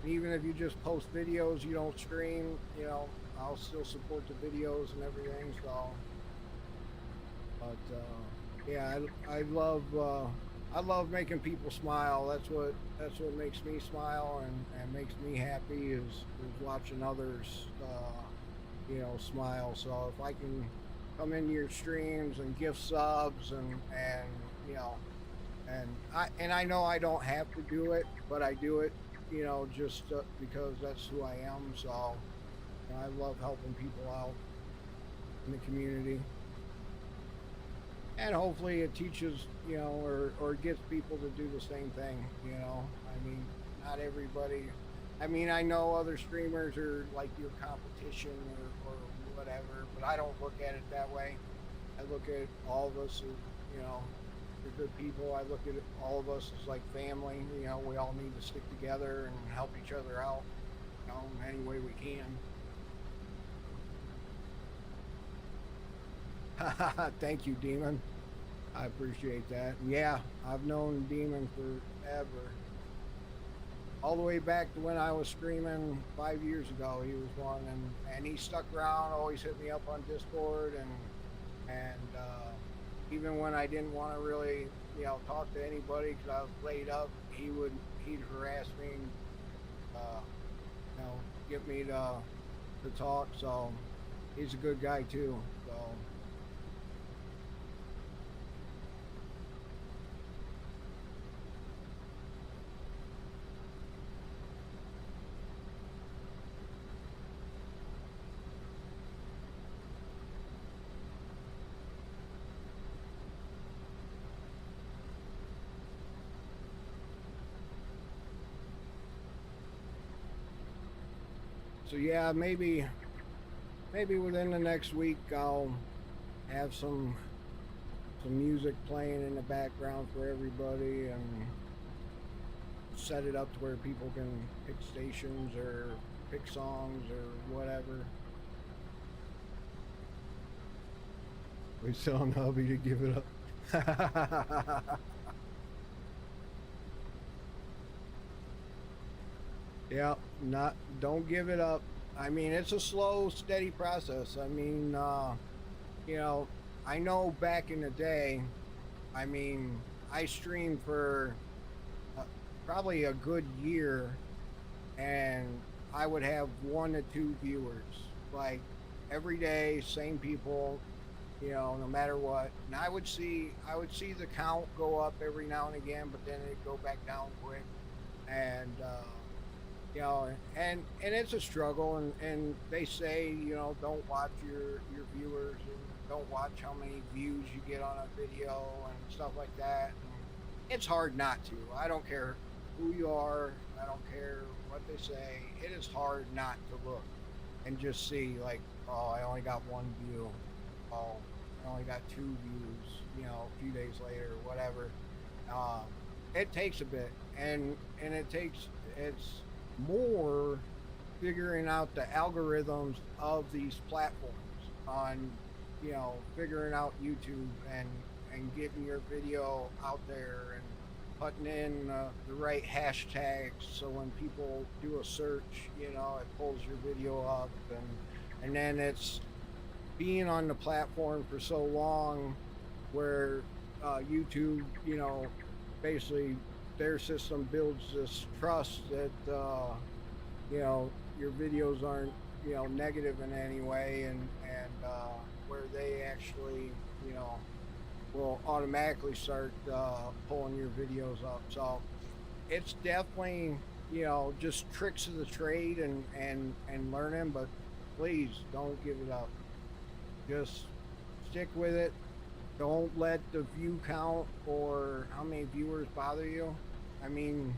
even if you just post videos, you don't stream, you know, I'll still support the videos and everything. So, but yeah, I love making people smile. That's what makes me smile and makes me happy is watching others, you know, smile. So if I can come into your streams and gift subs and you know, and I know I don't have to do it, but I do it, you know, just because that's who I am. So you know, I love helping people out in the community, and hopefully it teaches, you know, or gets people to do the same thing. You know, I mean, not everybody. I mean, I know other streamers are like your competition or whatever, but I don't look at it that way. I look at all of us as, you know, we're good people. I look at all of us as like family. You know, we all need to stick together and help each other out, you know, in any way we can. Thank you, Demon. I appreciate that. Yeah, I've known Demon forever. All the way back to when I was streaming 5 years ago, he was one, and he stuck around, always hit me up on Discord, and even when I didn't want to really, you know, talk to anybody because I was laid up, he'd harass me, uh, you know, get me to talk. So he's a good guy too. So. So yeah, maybe within the next week I'll have some music playing in the background for everybody and set it up to where people can pick stations or pick songs or whatever. We still on hubby to give it up. Yeah, not don't give it up. I mean, it's a slow, steady process. I mean, you know, I know back in the day, I mean, I streamed for uh, probably a good year, and I would have 1 to 2 viewers, like every day, same people, you know, no matter what. And I would see the count go up every now and again, but then it'd go back down quick, and you know, and it's a struggle, and they say, you know, don't watch your viewers and don't watch how many views you get on a video and stuff like that. And it's hard not to. I don't care who you are. I don't care what they say. It is hard not to look and just see like, oh, I only got 1 view. Oh, I only got 2 views. You know, a few days later, whatever. Uh, it takes a bit, and it's more figuring out the algorithms of these platforms on, you know, figuring out YouTube and getting your video out there and putting in the right hashtags so when people do a search, you know, it pulls your video up, and then it's being on the platform for so long where YouTube, you know, basically their system builds this trust that you know, your videos aren't, you know, negative in any way, and where they actually, you know, will automatically start pulling your videos up. So it's definitely, you know, just tricks of the trade and learning, but please don't give it up. Just stick with it. Don't let the view count or how many viewers bother you. I mean,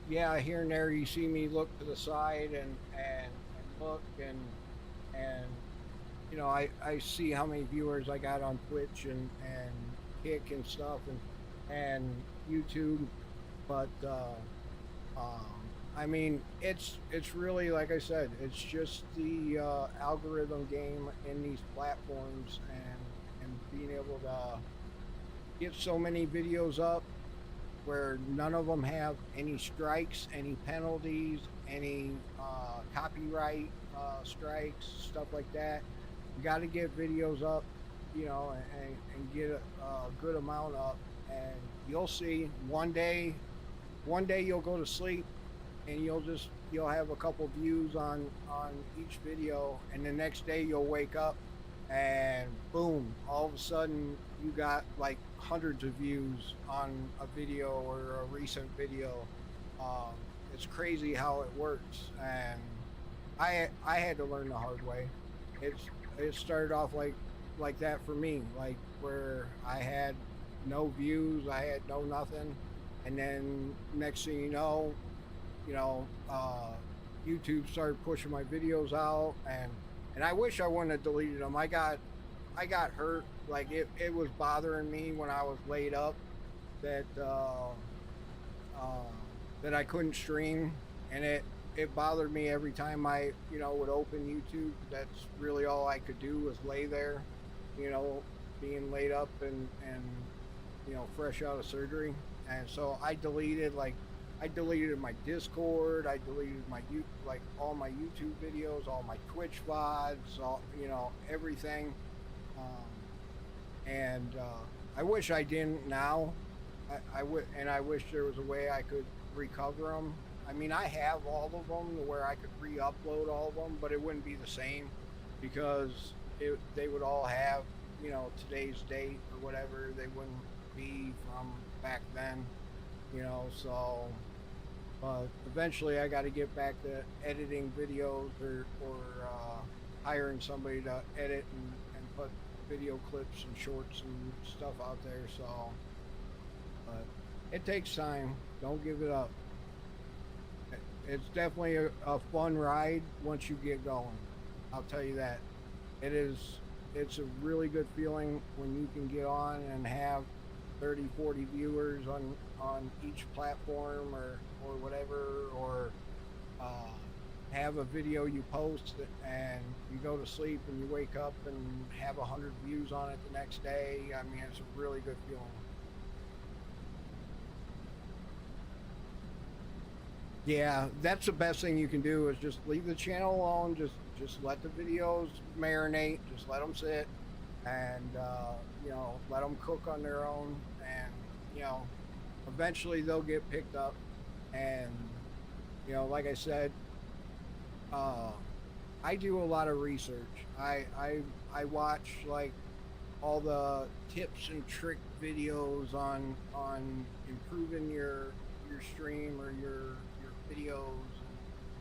yeah, here and there you see me look to the side and look and you know, I see how many viewers I got on Twitch and Kick and stuff and YouTube, but I mean, it's really like I said, it's just the algorithm game in these platforms, and being able to get so many videos up where none of them have any strikes, any penalties, any copyright strikes, stuff like that. You got to get videos up, and get a good amount up, and you'll see one day you'll go to sleep and you'll have a couple views on each video, and the next day you'll wake up and boom, all of a sudden you got like hundreds of views on a video or a recent video. It's crazy how it works, and I had to learn the hard way. It started off like that for me, like where I had no views, I had no nothing, and then next thing you know, you know, uh, YouTube started pushing my videos out, and I wish I wouldn't have deleted them. I got hurt. Like it was bothering me when I was laid up that uh, that I couldn't stream, and it bothered me every time I would open YouTube. That's really all I could do was lay there, you know, being laid up and fresh out of surgery. And so I deleted my Discord, I deleted my like all my YouTube videos, all my Twitch VODs, all everything. Um, and I wish I didn't now. I would, and I wish there was a way I could recover them. I mean, I have all of them to where I could re-upload all of them, but it wouldn't be the same because they would all have today's date or whatever. They wouldn't be from back then, so. But eventually, I got to get back to editing videos or hiring somebody to edit and put video clips and shorts and stuff out there. So, but it takes time. Don't give it up. It's definitely a fun ride once you get going. I'll tell you that. It is. It's a really good feeling when you can get on and have 30, 40 viewers on each platform or whatever, or uh, have a video you post and you go to sleep and you wake up and have 100 views on it the next day. I mean, it's a really good feeling. Yeah, that's the best thing you can do is just leave the channel alone. Just let the videos marinate. Just let them sit, and let them cook on their own. And you know, eventually they'll get picked up. And like I said, uh, I do a lot of research. I watch like all the tips and trick videos on improving your stream or your videos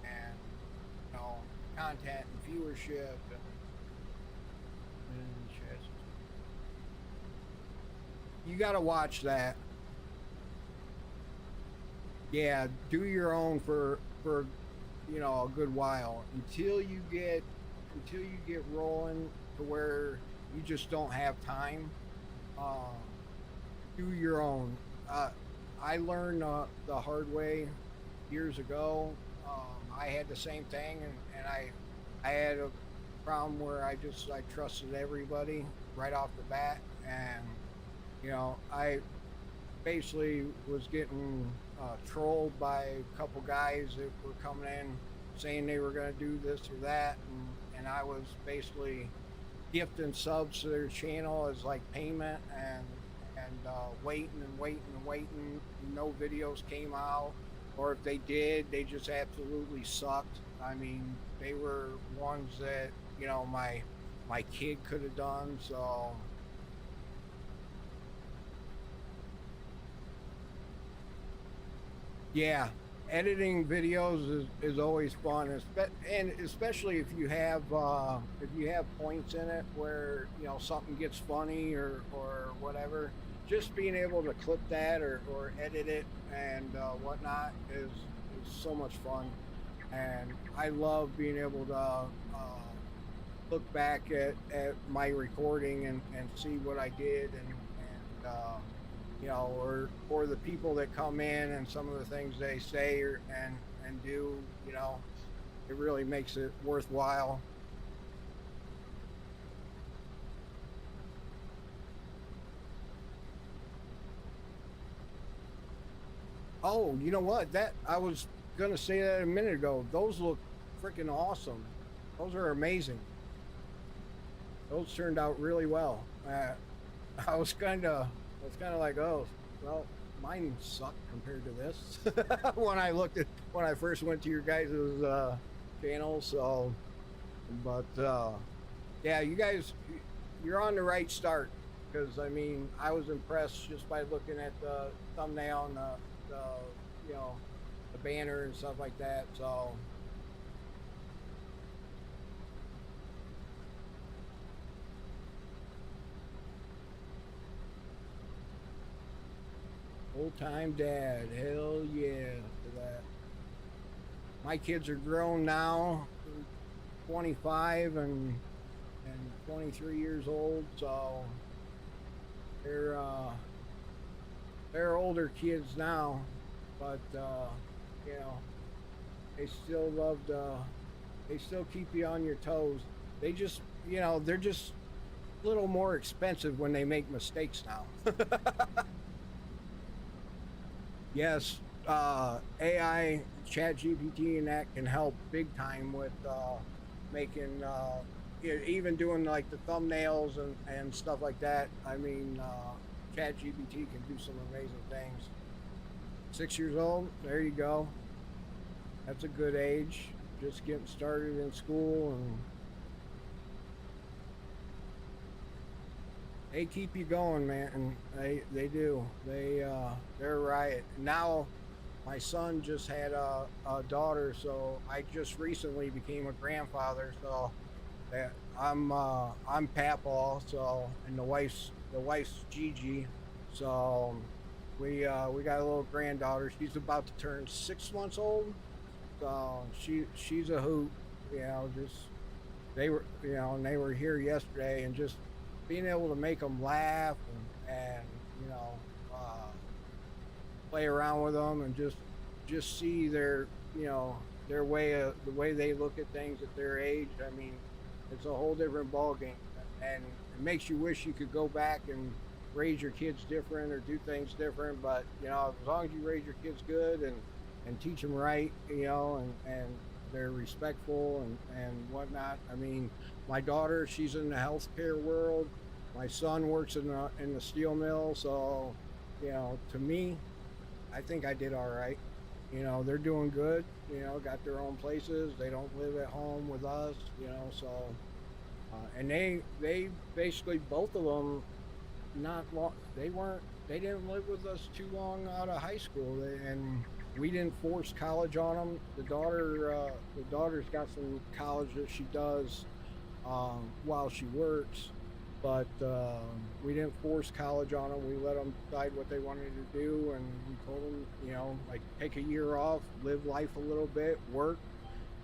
and you know content and viewership and you got to watch that. Yeah, do your own for a good while until you get rolling to where you just don't have time. Uh, do your own. Uh, I learned the hard way years ago. I had the same thing, and I had a problem where I trusted everybody right off the bat, and I basically was getting trolled by a couple guys that were coming in saying they were going to do this or that, and I was basically gifting subs to their channel as like payment, and waiting and waiting and waiting. No videos came out, or if they did, they just absolutely sucked. I mean, they were ones that my kid could have done. So yeah, editing videos is always fun, and especially if you have points in it where something gets funny or whatever. Just being able to clip that or edit it and whatnot is so much fun, and I love being able to look back at my recording and see what I did or the people that come in and some of the things they say and and do, it really makes it worthwhile. Oh, you know what? That I was gonna say that a minute ago. Those look freaking awesome. Those are amazing. Those turned out really well. I was kind of like, oh, well, mine sucked compared to this when when I first went to your guys' channel. So, but yeah, you're on the right start because I mean, I was impressed just by looking at the thumbnail and the you know the banner and stuff like that. So old time dad, hell yeah for that. My kids are grown now, 25 and 23 years old, so they're uh, they're older kids now, but you know they still they still keep you on your toes. They just they're just a little more expensive when they make mistakes now. Yes, AI, Chat GPT, and that can help big time with making, even doing like the thumbnails and stuff like that. I mean, Chat GPT can do some amazing things. 6 years old, there you go. That's a good age. Just getting started in school, and they keep you going, man. And they do. They're a riot. Now my son just had a daughter, so I just recently became a grandfather. So that I'm Papaw, so and the wife's Gigi. So we got a little granddaughter. She's about to turn 6 months old. So she's a hoot. Just and they were here yesterday, and just being able to make them laugh and you know uh, play around with them and just see their the way they look at things at their age. I mean, it's a whole different ball game, and it makes you wish you could go back and raise your kids different or do things different. But as long as you raise your kids good and teach them right, and they're respectful and whatnot. I mean, my daughter, she's in the healthcare world. My son works in the steel mill. So, to me, I think I did all right. They're doing good. Got their own places. They don't live at home with us. So and they basically both of them not long. They didn't live with us too long out of high school, and we didn't force college on them. The daughter's got some college that she does while she works, but we didn't force college on them. We let them decide what they wanted to do, and we told them, like take a year off, live life a little bit, work.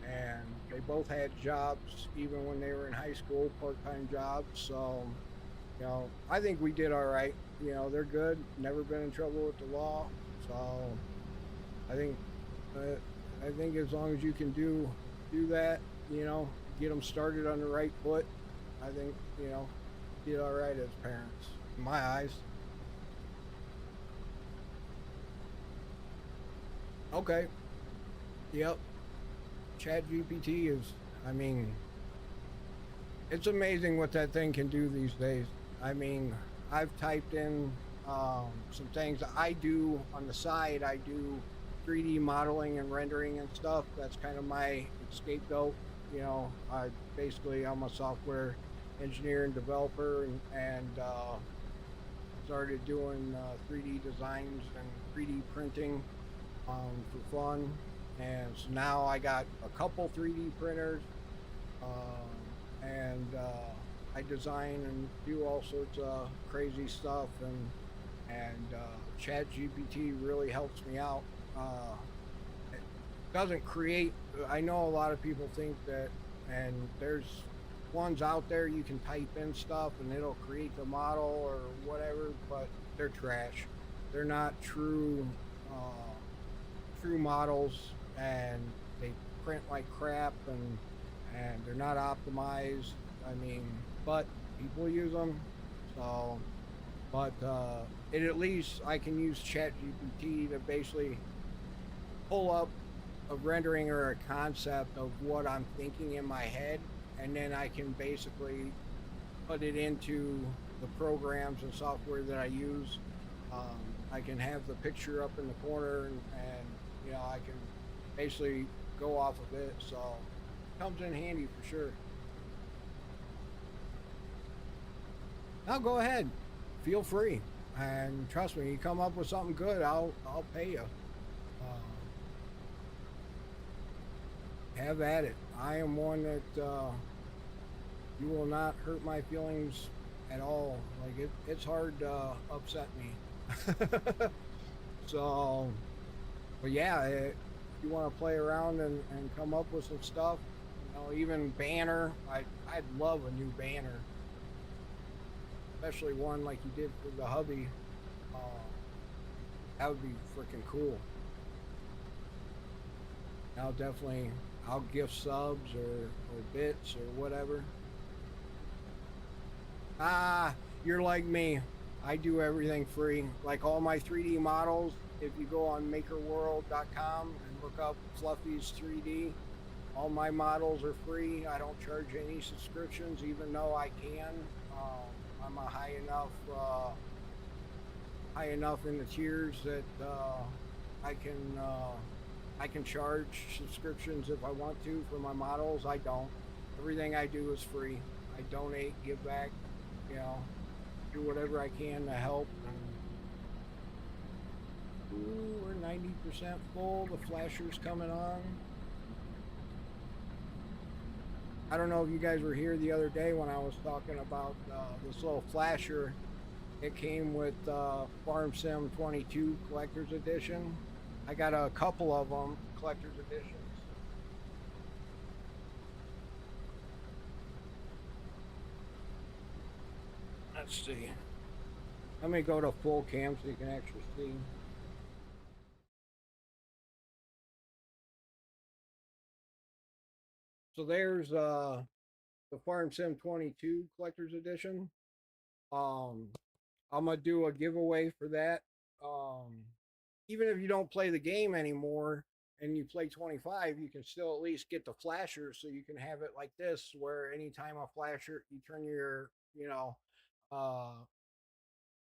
And they both had jobs even when they were in high school, part-time jobs. So I think we did all right. They're good. Never been in trouble with the law. So I think uh, I think as long as you can do that, get them started on the right foot. I think did all right as parents, in my eyes. Okay. Yep. Chat GPT is. I mean, it's amazing what that thing can do these days. I mean, I've typed in some things that I do on the side. I do 3D modeling and rendering and stuff. That's kind of my scapegoat. I'm a software engineer and developer, and started doing 3D designs and 3D printing for fun. And so now I got a couple 3D printers, and I design and do all sorts of crazy stuff, and Chat GPT really helps me out. It doesn't create. I know a lot of people think that, and there's ones out there you can type in stuff and it'll create the model or whatever, but they're trash. They're not true models. and they print like crap, and they're not optimized. I mean, but people use them, so but it at least I can use ChatGPT to basically pull up a rendering or a concept of what I'm thinking in my head, and then I can basically put it into the programs and software that I use. I can have the picture up in the corner, and I can basically go off of it. So it comes in handy for sure. Now go ahead, feel free, and trust me, you come up with something good, I'll pay you. Have at it. I am one that you will not hurt my feelings at all. Like it's hard to upset me. So, but yeah, if you want to play around and come up with some stuff, even banner. I'd love a new banner, especially one like you did for the hubby. Uh, that would be freaking cool. I'll definitely I'll gift subs or bits or whatever. Ah, you're like me. I do everything free. Like all my 3D models, if you go on makerworld.com and look up Fluffy's 3D, all my models are free. I don't charge any subscriptions, even though I can. I'm a high enough in the tiers that I can uh, I can charge subscriptions if I want to for my models. I don't. Everything I do is free. I donate, give back, you know, do whatever I can to help. And ooh, we're 90% full. The flasher's coming on. I don't know if you guys were here the other day when I was talking about this little flasher. It came with Farm Sim 22 Collector's Edition. I got a couple of them, Collector's Editions. Let's see. Let me go to full cam so you can actually see. So there's the Farm Sim 22 Collector's Edition. Um, I'm gonna do a giveaway for that. Um, Even if you don't play the game anymore and you play 25, you can still at least get the flasher, so you can have it like this, where anytime a flasher, you turn your, uh,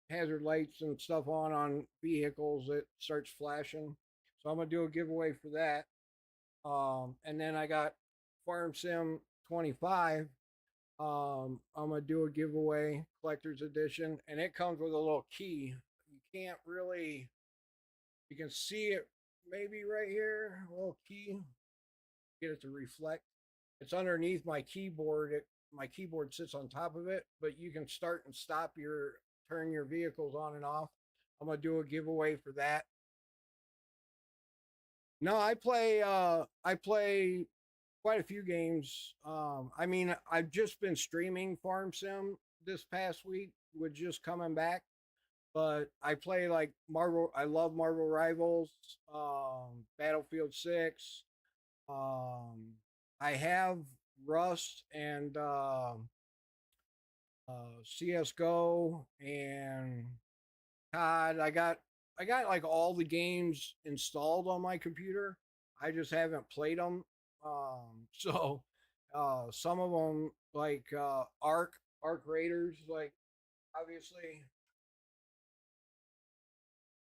hazard lights and stuff on vehicles, it starts flashing. So I'm gonna do a giveaway for that. And then I got Farm Sim 25. I'm gonna do a giveaway, collector's edition, and it comes with a little key. You can't really, you can see it maybe right here, a little key. Get it to reflect. It's underneath my keyboard. My keyboard sits on top of it, but you can start and stop turn your vehicles on and off. I'm gonna do a giveaway for that. No, I play quite a few games. I mean, I've just been streaming Farm Sim this past week with just coming back, but I play like Marvel. I love Marvel Rivals, Battlefield 6. Um, I have Rust and CS:GO and COD. I got like all the games installed on my computer. I just haven't played them. So some of them like Arc Raiders, like obviously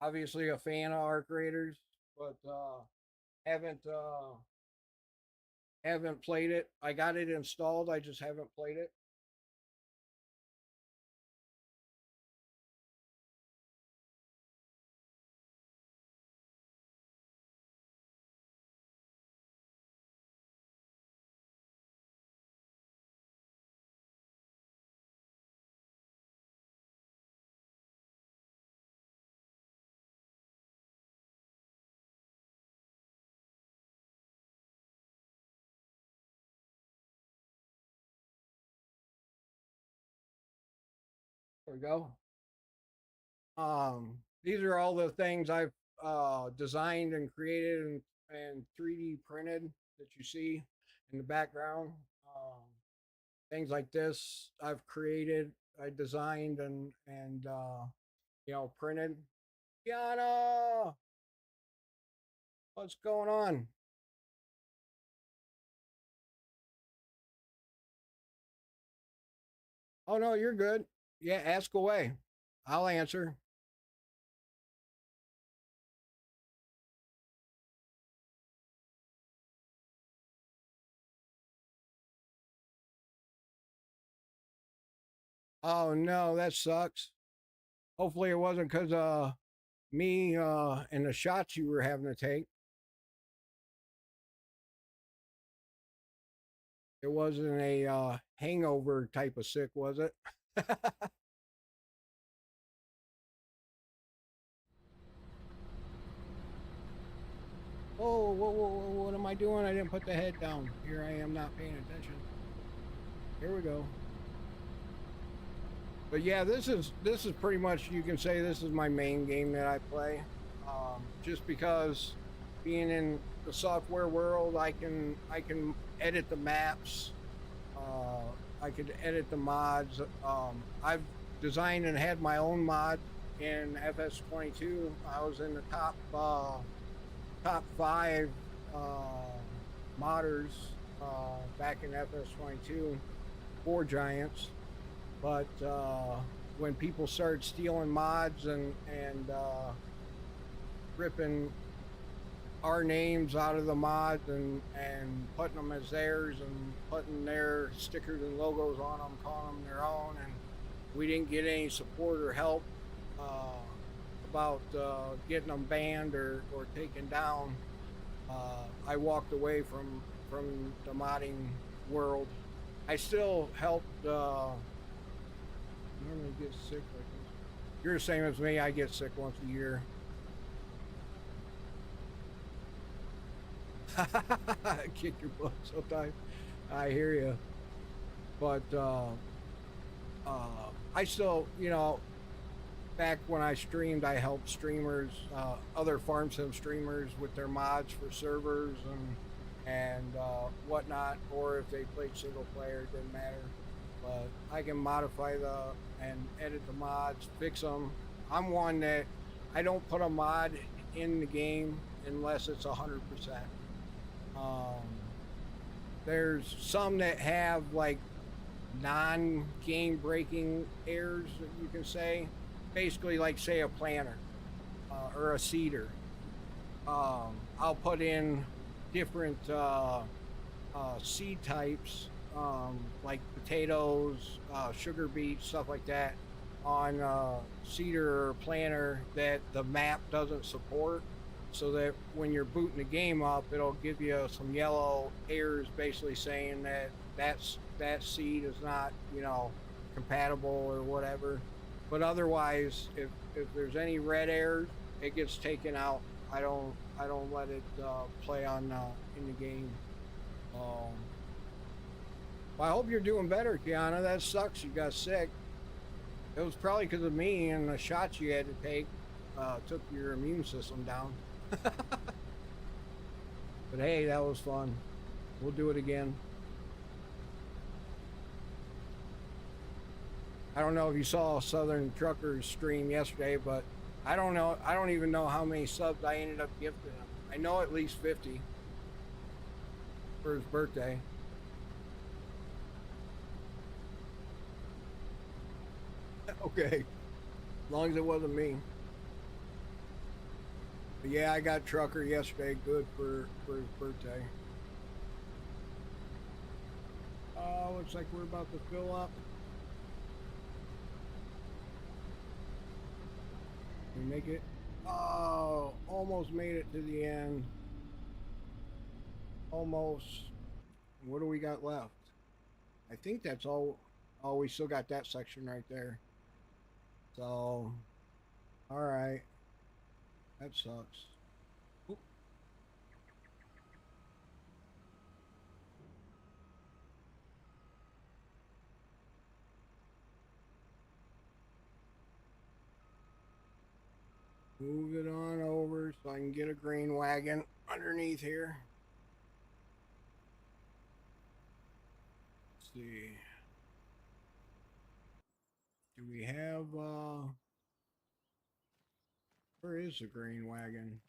obviously a fan of Arc Raiders, but haven't haven't played it. I got it installed. I just haven't played it. There we go. These are all the things I've designed and created and 3D printed that you see in the background. Um, Things like this I've created, I designed and printed. Yana, what's going on? Oh no, you're good. Yeah, ask away. I'll answer. Oh no, that sucks. Hopefully it wasn't because me and the shots you were having to take. It wasn't a hangover type of sick, was it? Oh, whoa, whoa, whoa, what am I doing? I didn't put the head down. Here I am not paying attention. Here we go. But yeah, this is pretty much, you can say this is my main game that I play. Just because being in the software world, I can edit the maps. Uh, I could edit the mods. I've designed and had my own mod in FS22. I was in the top five modders back in FS22 for Giants. But when people started stealing mods and ripping our names out of the mods and putting them as theirs and putting their stickers and logos on them, calling them their own, and we didn't get any support or help uh, about getting them banned or taken down. I walked away from the modding world. I still helped. Normally get sick like this. You're the same as me. I get sick once a year. Kick your butt sometimes. I hear you, but I still, back when I streamed, I helped streamers, other farm sim streamers, with their mods for servers and whatnot, or if they played single player, it didn't matter. But I can modify and edit the mods, fix them. I'm one that I don't put a mod in the game unless it's 100%. Um, there's some that have like non-game breaking errors that you can say, basically like say a planter or a seeder. I'll put in different seed types, like potatoes, sugar beets, stuff like that, on seeder or planter that the map doesn't support. So that when you're booting the game up, it'll give you some yellow errors, basically saying that seed is not, compatible or whatever. But otherwise, if there's any red errors, it gets taken out. I don't let it play on in the game. Um, well, I hope you're doing better, Kiana. That sucks. You got sick. It was probably because of me and the shots you had to take took your immune system down. But hey, that was fun. We'll do it again. I don't know if you saw Southern Truckers stream yesterday, but I don't know. I don't even know how many subs I ended up gifting him. I know at least 50 for his birthday. Okay, as long as it wasn't me. But yeah, I got Trucker yesterday. Good for his birthday. Looks like we're about to fill up. We make it. Oh, almost made it to the end. Almost. What do we got left? I think that's all. Oh, we still got that section right there. So, all right. That sucks. Oop. Move it on over so so I can get a green wagon underneath here. Let's see. Do we have where is the green wagon?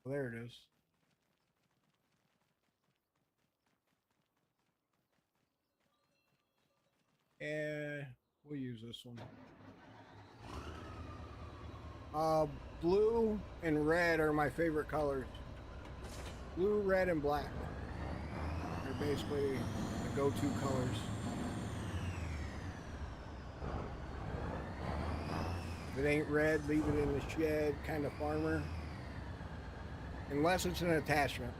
Oh, there it is. Yeah, we'll use this one. Blue and red are my favorite colors. Blue, red, and black. They're basically the go-to colors. If it ain't red, leave it in the shed, kind of farmer. Unless it's an attachment.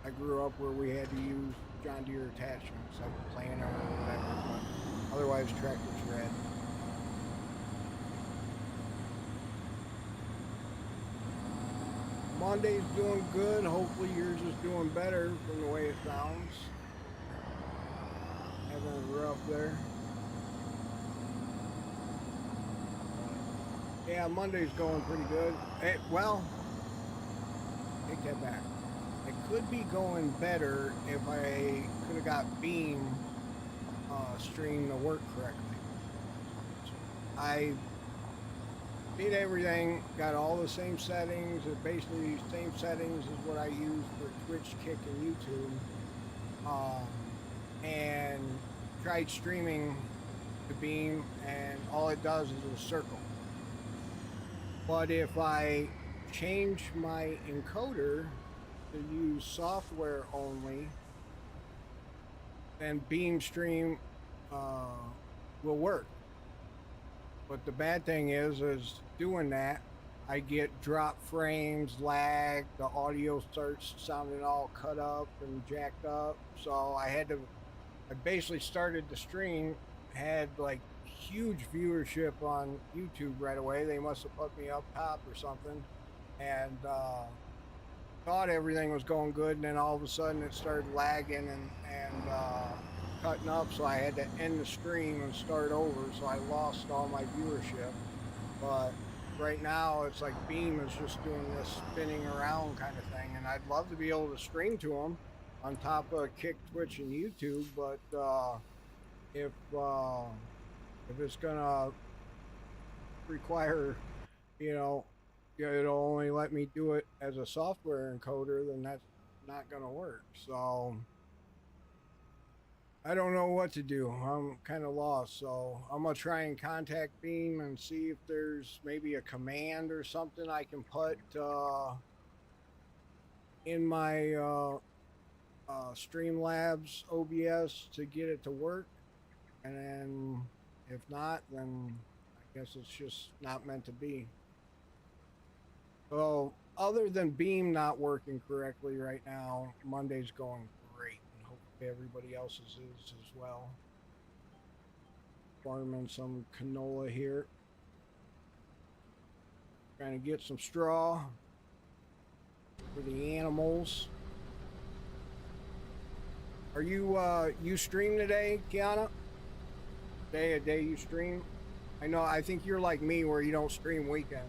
I grew up where we had to use John Deere attachments, like planter or whatever, but otherwise tractor's red. Monday's doing good. Hopefully yours is doing better from the way it sounds. Having it rough there. Yeah, Monday's going pretty good. Well, take that back. It could be going better if I could have got Beam streamed to work correctly. I did everything, got all the same settings, basically same settings as what I use for Twitch, Kick, and YouTube. And tried streaming the Beam, and all it does is a circle. But if I change my encoder to use software only, then Beam Stream will work. But the bad thing is doing that, I get drop frames, lag, the audio starts sounding all cut up and jacked up. So I basically started the stream, had like huge viewership on YouTube right away. They must have put me up top or something, and thought everything was going good, and then all of a sudden it started lagging and cutting up, so I had to end the stream and start over, so I lost all my viewership. But right now it's like Beam is just doing this spinning around kind of thing, and I'd love to be able to stream to them on top of Kick, Twitch, and YouTube, but if it's gonna require, it'll only let me do it as a software encoder, then that's not gonna work. So I don't know what to do. I'm kind of lost. So I'm gonna try and contact Beam and see if there's maybe a command or something I can put in my Streamlabs OBS to get it to work. And then if not, then I guess it's just not meant to be. So other than Beam not working correctly right now, Monday's going great, and hopefully everybody else's is as well. Farming some canola here, trying to get some straw for the animals. Are you stream today, Kiana? A day you stream? I think you're like me where you don't stream weekend.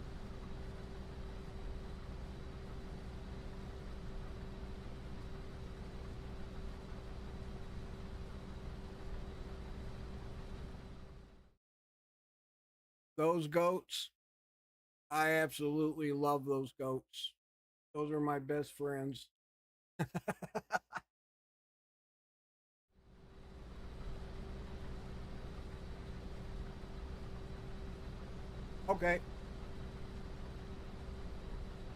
Those goats, I absolutely love those goats. Those are my best friends. Okay.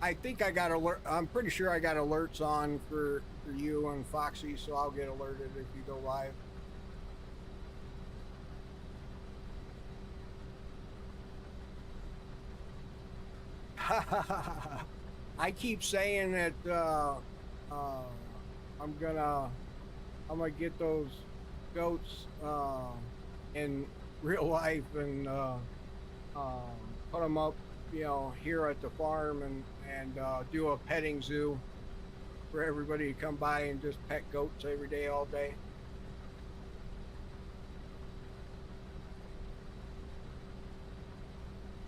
I think I got alert. I'm pretty sure I got alerts on for you and Foxy, so I'll get alerted if you go live. I keep saying that I'm gonna get those goats in real life and put them up, here at the farm and do a petting zoo for everybody to come by and just pet goats every day, all day.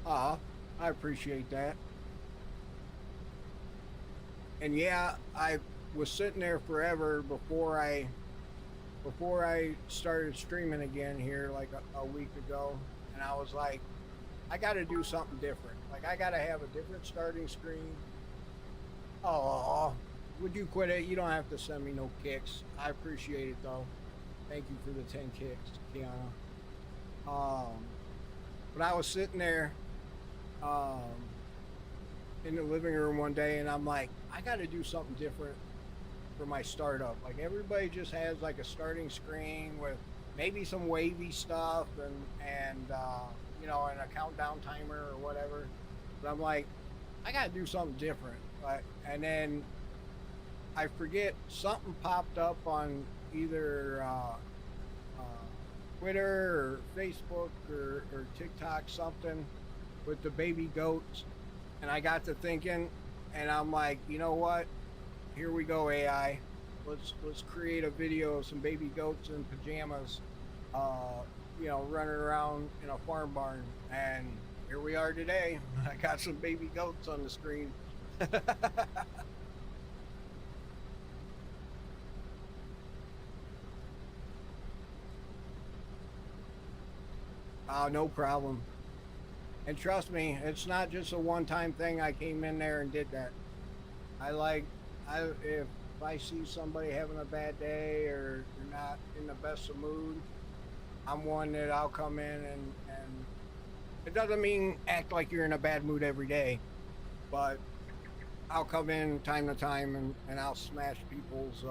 I appreciate that. And yeah, I was sitting there forever before I started streaming again here like a week ago, and I was like, I got to do something different. Like I got to have a different starting screen. Oh, would you quit it? You don't have to send me no kicks. I appreciate it though. Thank you for the 10 kicks, Kiana. Um, but I was sitting there um, in the living room one day, and I'm like, I got to do something different for my startup. Like everybody just has like a starting screen with maybe some wavy stuff and a countdown timer or whatever. But I'm like, I got to do something different. And then I forget something popped up on either uh, Twitter or Facebook or TikTok something with the baby goats, and I got to thinking, and I'm like, you know what? Here we go, AI. Let's create a video of some baby goats in pajamas, uh, running around in a farm barn, and here we are today. I got some baby goats on the screen. No problem. And trust me, it's not just a one-time thing. I came in there and did that. I like, if I see somebody having a bad day or you're not in the best of mood, I'm one that I'll come in and it doesn't mean act like you're in a bad mood every day, but I'll come in time to time and I'll smash people's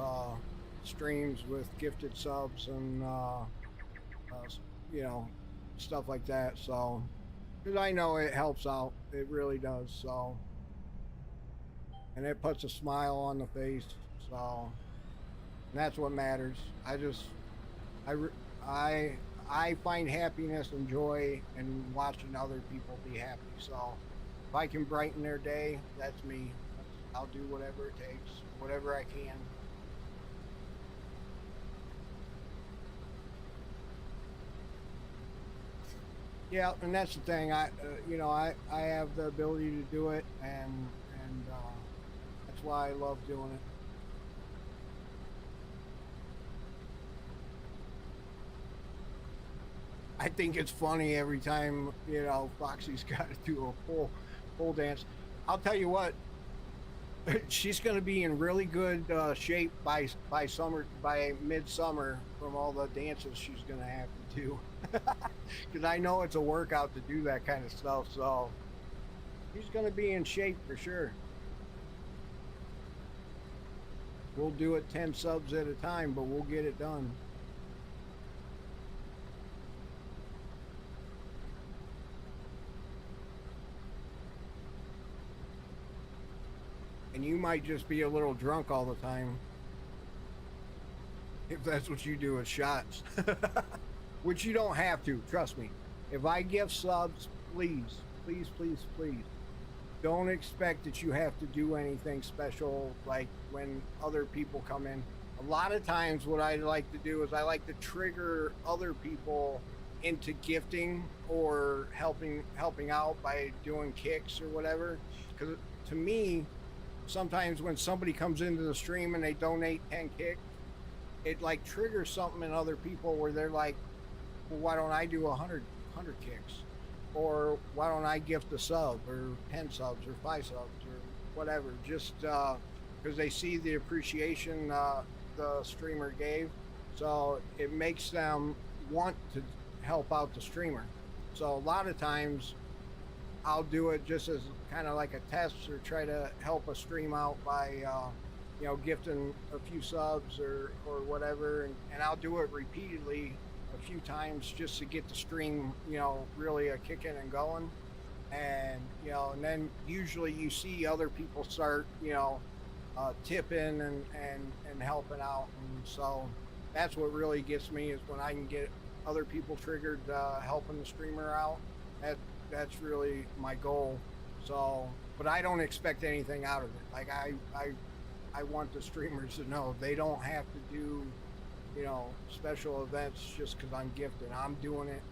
streams with gifted subs and uh, you know stuff like that. So because I know it helps out, it really does. So and it puts a smile on the face. So and that's what matters. I I I find happiness and joy in watching other people be happy. So if I can brighten their day, that's me. I'll do whatever it takes, whatever I can. Yeah, and that's the thing. I have the ability to do it, and that's why I love doing it. I think it's funny every time Foxy's got to do a pole dance. I'll tell you what, she's going to be in really good shape by midsummer from all the dances she's going to have to do. Because I know it's a workout to do that kind of stuff. So she's going to be in shape for sure. We'll do it 10 subs at a time, but we'll get it done. And you might just be a little drunk all the time if that's what you do with shots. Which you don't have to, trust me. If I give subs, please, please, please, please, don't expect that you have to do anything special like when other people come in. A lot of times what I like to do is I like to trigger other people into gifting or helping out by doing kicks or whatever. Because to me, sometimes when somebody comes into the stream and they donate 10 kicks, it like triggers something in other people where they're like, well, why don't I do 100 kicks? Or why don't I gift a sub or 10 subs or 5 subs or whatever, just because they see the appreciation the streamer gave. So it makes them want to help out the streamer. So a lot of times I'll do it just as kind of like a test or try to help a stream out by gifting a few subs or whatever, and I'll do it repeatedly a few times just to get the stream really a kicking and going. And then usually you see other people start tipping and helping out, and so that's what really gets me is when I can get other people triggered helping the streamer out. That's really my goal. So, but I don't expect anything out of it. Like I want the streamers to know they don't have to do, special events just because I'm gifted. I'm doing it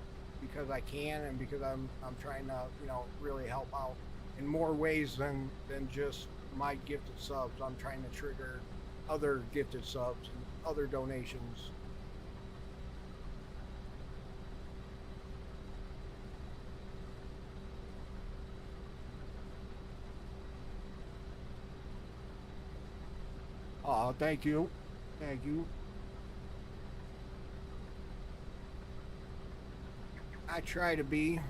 because I can and because I'm trying to, really help out in more ways than just my gifted subs. I'm trying to trigger other gifted subs and other donations. Oh, thank you. Thank you. I try to be.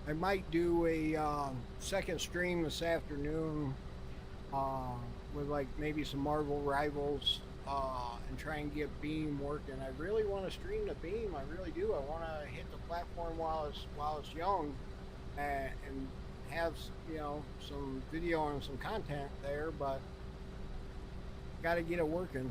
I might do a second stream this afternoon uh, with like maybe some Marvel Rivals and try and get Beam working. I really want to stream the Beam. I really do. I want to hit the platform while it's young and have some video and some content there, but got to get it working.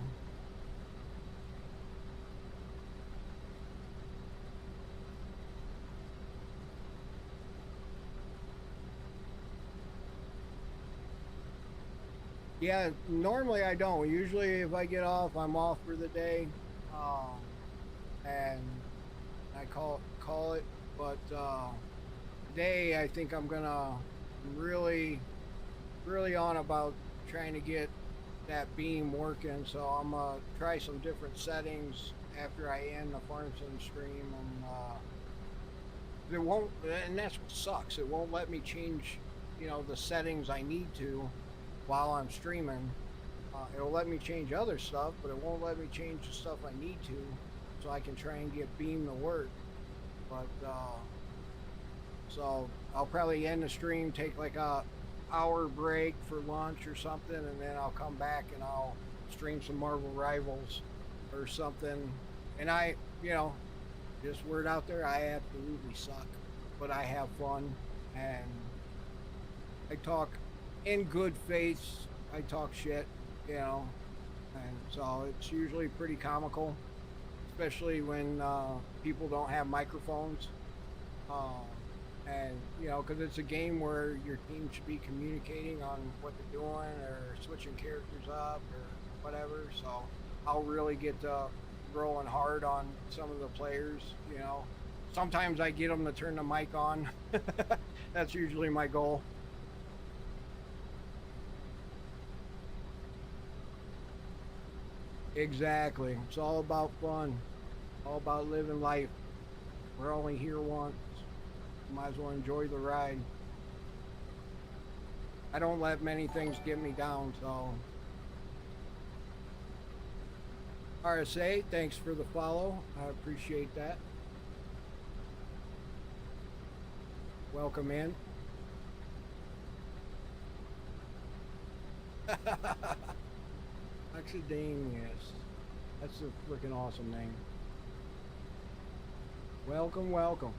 Yeah, normally I don't. Usually, if I get off, I'm off for the day, um, and I call it. But today, I think I'm gonna really really on about trying to get that beam working. So I'm gonna try some different settings after I end the farm sim stream, and it won't. And that's what sucks. It won't let me change, the settings I need to while I'm streaming. It'll let me change other stuff, but it won't let me change the stuff I need to, so I can try and get Beam to work. But so I'll probably end the stream, take like a hour break for lunch or something, and then I'll come back and I'll stream some Marvel Rivals or something. And just word out there, I absolutely suck, but I have fun and I talk in good faith. I talk shit, and so it's usually pretty comical, especially when people don't have microphones. And because it's a game where your team should be communicating on what they're doing or switching characters up or whatever. So I'll really get rolling hard on some of the players. Sometimes I get them to turn the mic on. That's usually my goal. Exactly. It's all about fun. All about living life. We're only here once. Might as well enjoy the ride. I don't let many things get me down, so. RSA, thanks for the follow. I appreciate that. Welcome in. Oxidanius. That's a freaking awesome name. Welcome, welcome.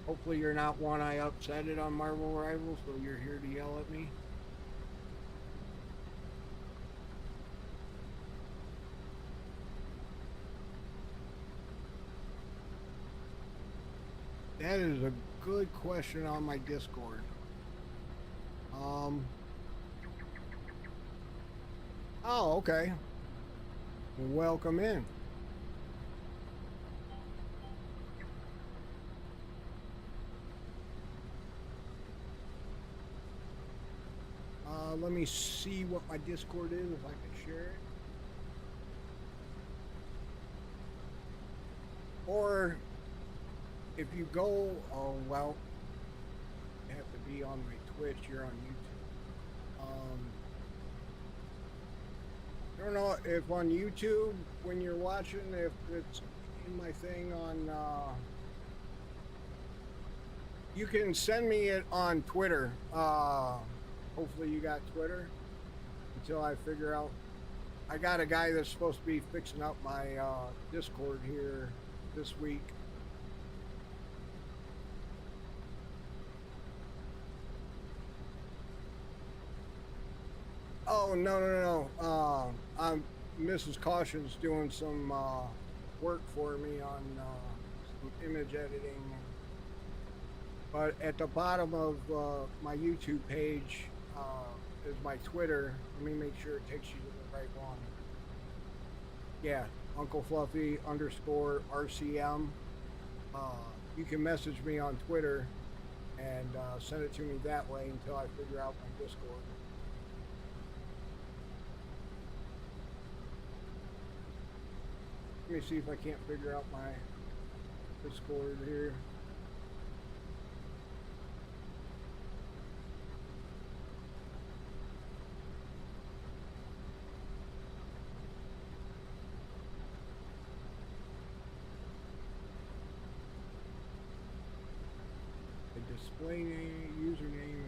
Hopefully you're not one I upsetted on Marvel Rivals, so you're here to yell at me. That is a good question on my Discord. Oh, okay. Welcome in. Let me see what my Discord is, if I can share it. Or if you go, oh well, you have to be on my Twitch. You're on YouTube. I don't know if on YouTube when you're watching, if it's in my thing on. You can send me it on Twitter. Hopefully you got Twitter. Until I figure out, I got a guy that's supposed to be fixing up my Discord here this week. Oh, no, no, no. I'm Mrs. Caution's doing some work for me on some image editing. But at the bottom of my YouTube page is my Twitter. Let me make sure it takes you to the right one. Yeah, Uncle Fluffy underscore RCM. Uh, you can message me on Twitter and send it to me that way until I figure out my Discord. Let me see if I can't figure out my Discord here. A display name, username,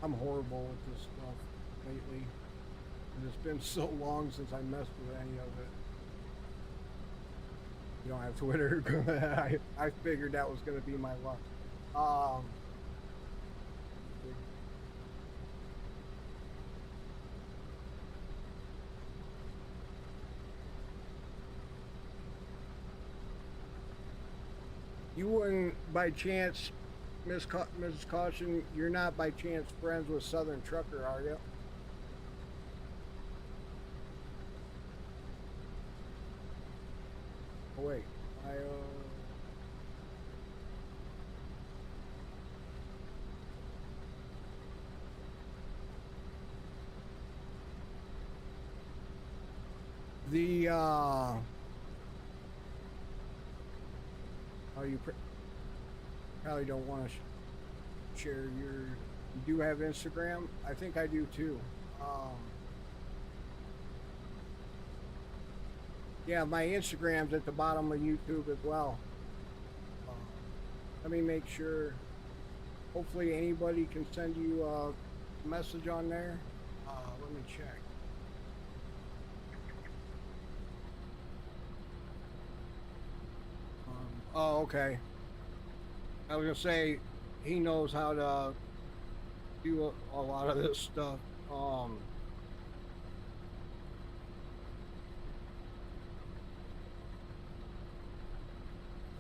I'm horrible with this stuff lately. And it's been so long since I messed with any of it. You don't have Twitter. I figured that was going to be my luck. Um, you wouldn't, by chance, Mrs. Caution, you're not by chance friends with Southern Trucker, are you? Oh, wait. I, the, oh, probably don't want to share your, you do have Instagram? I think I do too. Yeah, my Instagram's at the bottom of YouTube as well. Uh, Let me make sure. Hopefully, anybody can send you a message on there. Let me check. Oh, okay. I was gonna say he knows how to do a lot of this stuff. Um,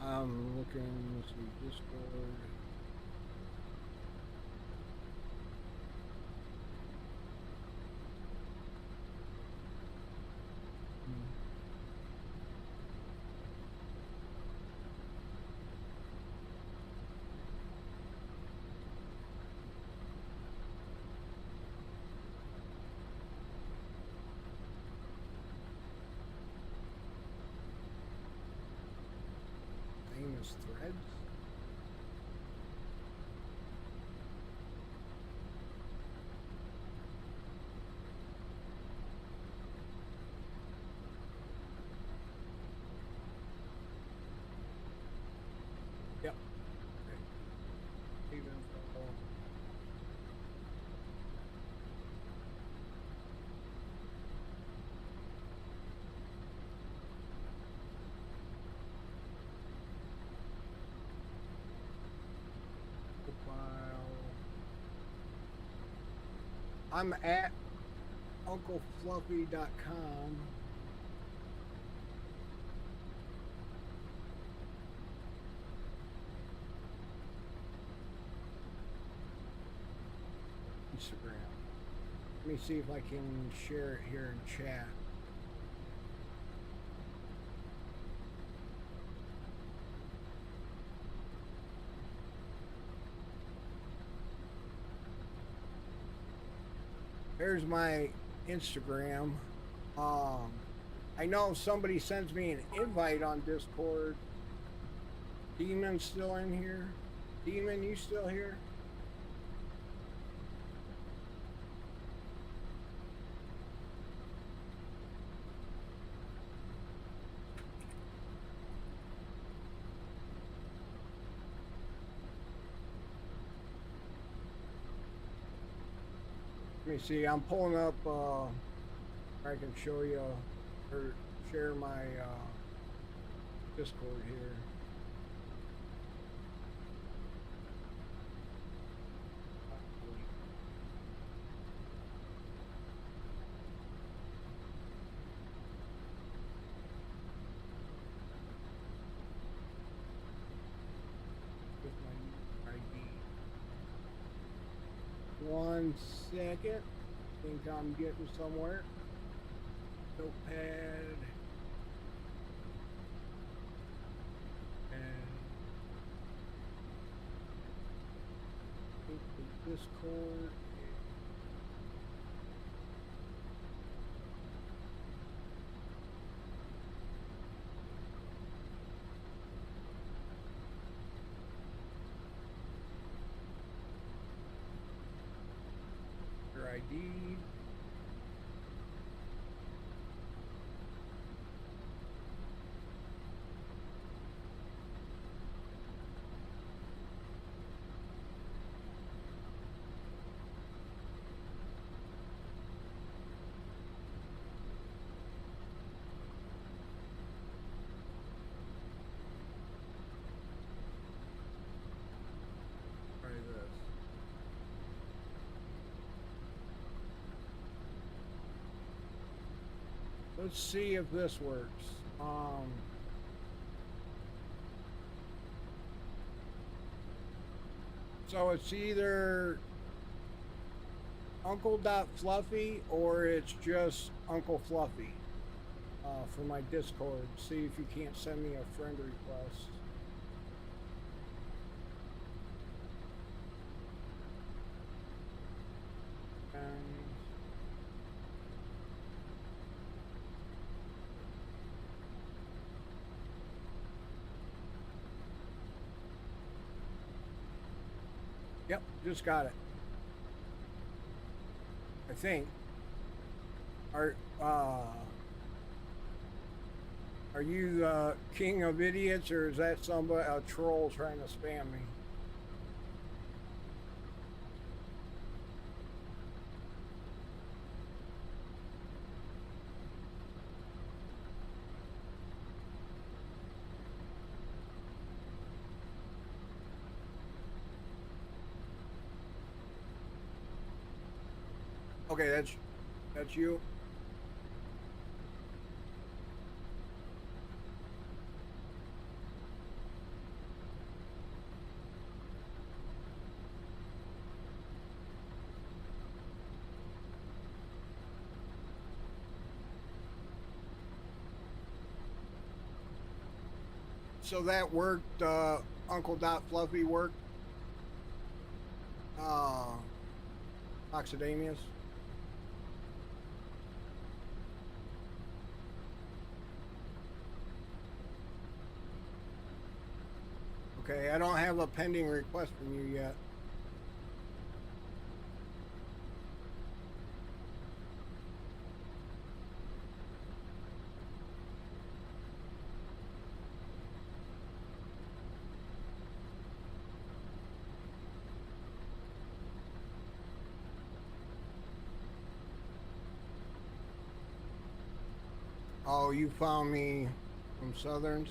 I'm looking. Let's see, Discord. Famous threads. Yep. Okay. Even profile. I'm at UncleFluffy.com. Instagram. Let me see if I can share it here in chat. There's my Instagram. Um, I know if somebody sends me an invite on Discord. Demon's still in here. Demon, you still here? Let me see. I'm pulling up. I can show you or share my Discord here. With my ID. 1 second. Think I'm getting somewhere. Notepad. And I think the Discord. Your ID. Try this. Let's see if this works. So it's either Uncle.Fluffy or it's just Uncle Fluffy for my Discord. See if you can't send me a friend request. Yep, just got it. I think. Are you king of idiots, or is that somebody a troll trying to spam me? Okay, that's you. So that worked. Uncle.Fluffy worked. Oxidamius. Okay, I don't have a pending request from you yet. Oh, you found me from Southerns?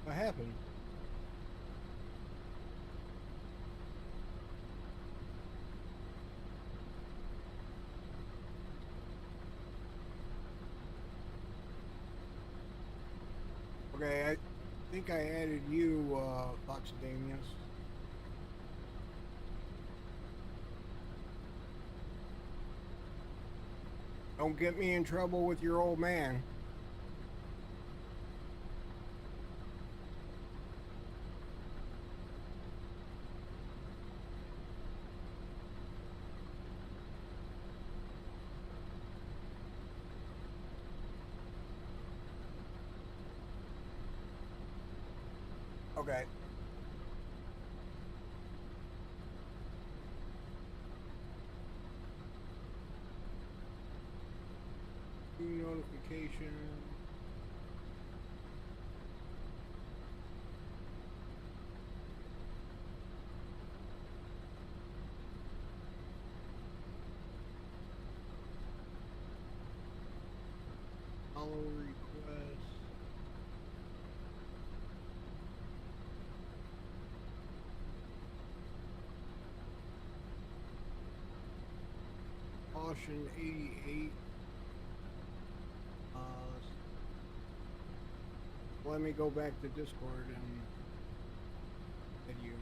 What happened? Okay, I think I added you, Oxidamius. Don't get me in trouble with your old man. Okay. Notification. Caution 88. Let me go back to Discord and add you.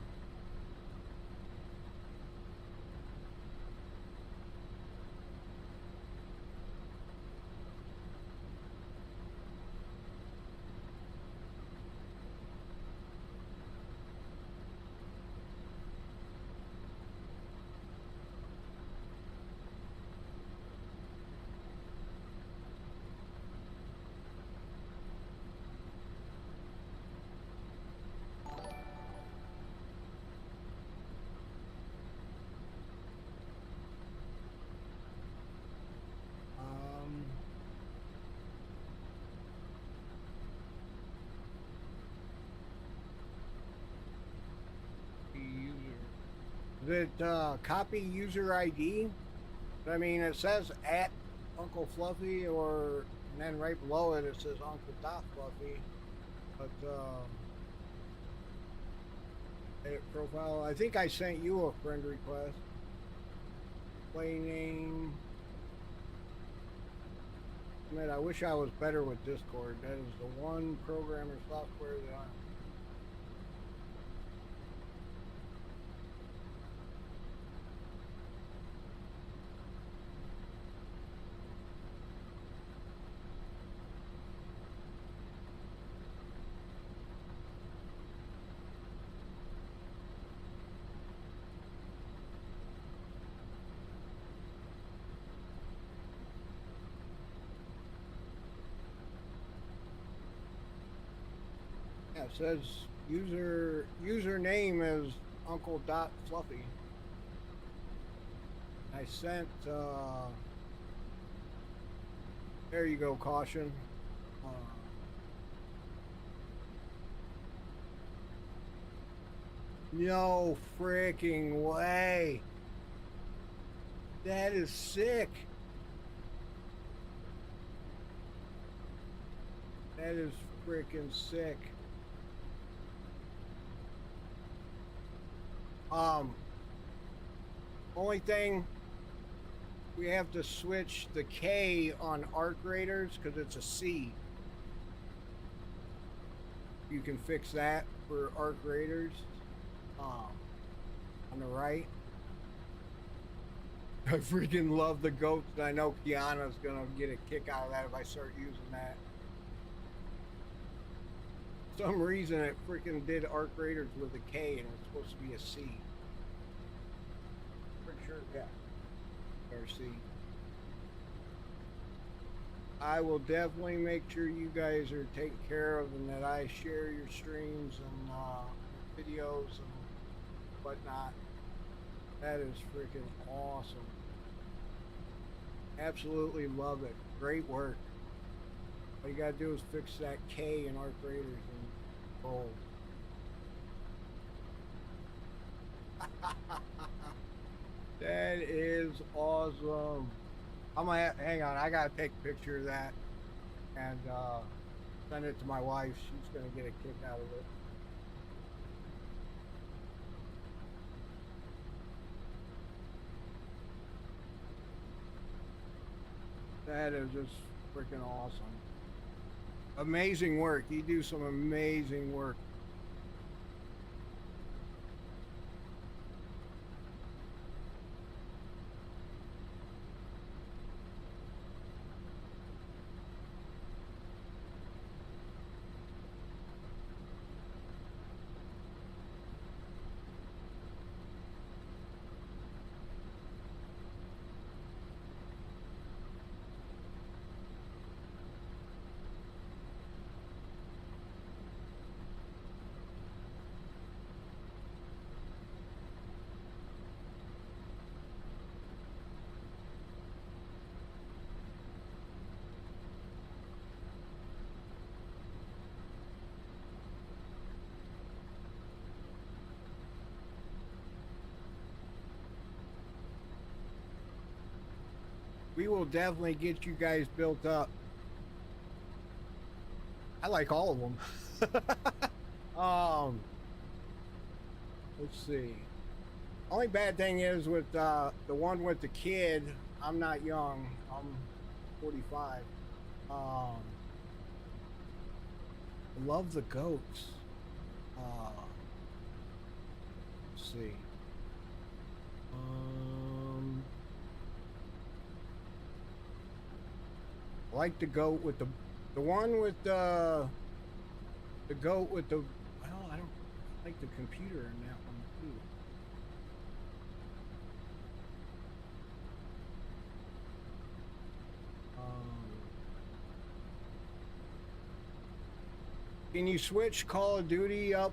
Is it copy user ID? I mean, it says at Uncle Fluffy, and then right below it, it says Uncle Dot Fluffy. But edit profile. I think I sent you a friend request. Play name. Man, I wish I was better with Discord. That is the one program or software that I'm. Yeah, it says username is Uncle Dot Fluffy. I sent there you go, Caution. No freaking way. That is sick. That is freaking sick. Only thing, we have to switch the K on arc raiders because it's a C. You can fix that for arc raiders. On the right. I freaking love the goats. I know Kiana's gonna get a kick out of that if I start using that. For some reason it freaking did arc raiders with a K and it's supposed to be a C. Pretty sure, yeah. Or C. I will definitely make sure you guys are taken care of and that I share your streams and videos and whatnot. That is freaking awesome. Absolutely love it. Great work. All you gotta do is fix that K in Arc Raiders and roll. That is awesome. I'm gonna hang on. I gotta take a picture of that and send it to my wife. She's gonna get a kick out of it. That is just freaking awesome. Amazing work. You do some amazing work. We will definitely get you guys built up. I like all of them. Let's see. Only bad thing is with the one with the kid, I'm not young. I'm 45. I love the goats. Let's see. Um, I like the goat with the one with the goat with the. Well, I don't like the computer in that one too. Um, can you switch Call of Duty up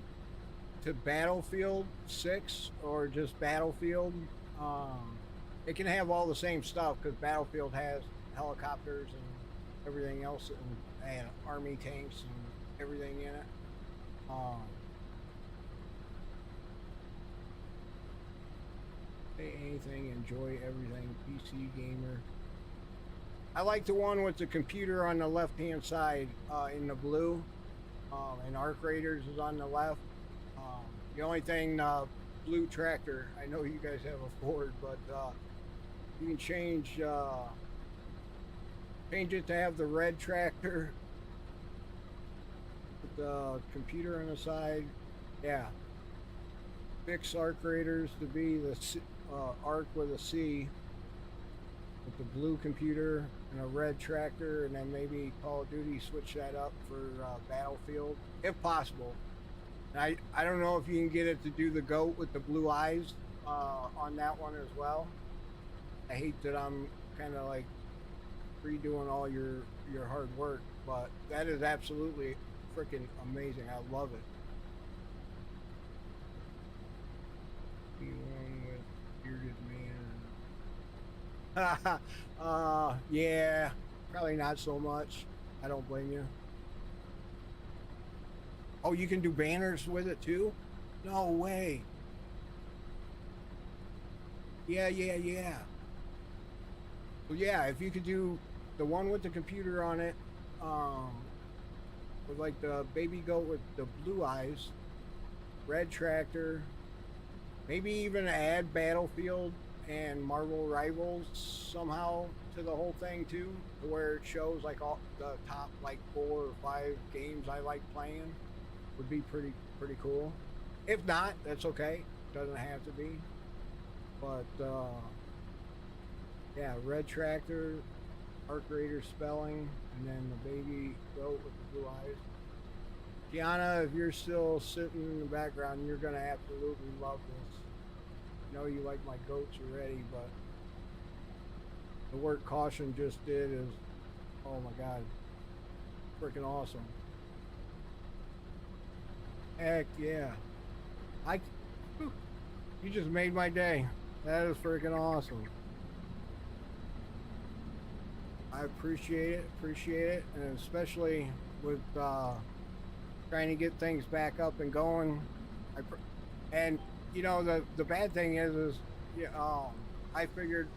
to Battlefield 6 or just Battlefield? Um, it can have all the same stuff because Battlefield has helicopters and everything else and army tanks and everything in it. Um, say anything, enjoy everything, PC gamer. I like the one with the computer on the left hand side in the blue, and Arc Raiders is on the left. The only thing, blue tractor. I know you guys have a Ford, but you can change it to have the red tractor with the computer on the side. Yeah, fix Arc Raiders to be the Arc with a C with the blue computer and a red tractor, and then maybe Call of Duty switch that up for Battlefield if possible. And I don't know if you can get it to do the goat with the blue eyes on that one as well. I hate that I'm kind of like redoing all your hard work, but that is absolutely freaking amazing. I love it. The one with bearded man. Yeah, probably not so much. I don't blame you. Oh, you can do banners with it too? No way. Yeah, yeah, yeah. Well, yeah, if you could do the one with the computer on it, um, with like the baby goat with the blue eyes, red tractor, maybe even add Battlefield and Marvel Rivals somehow to the whole thing too, to where it shows like all the top like 4 or 5 games I like playing would be pretty cool. If not, that's okay. Doesn't have to be. But yeah, red tractor, Arc Raider spelling, and then the baby goat with the blue eyes. Kiana, if you're still sitting in the background, you're gonna absolutely love this. I know you like my goats already, but the work Caution just did is, oh my god, freaking awesome. Heck yeah. I, whew, you just made my day. That is freaking awesome. I appreciate it, and especially with trying to get things back up and going. I and you know the bad thing is yeah, I figured,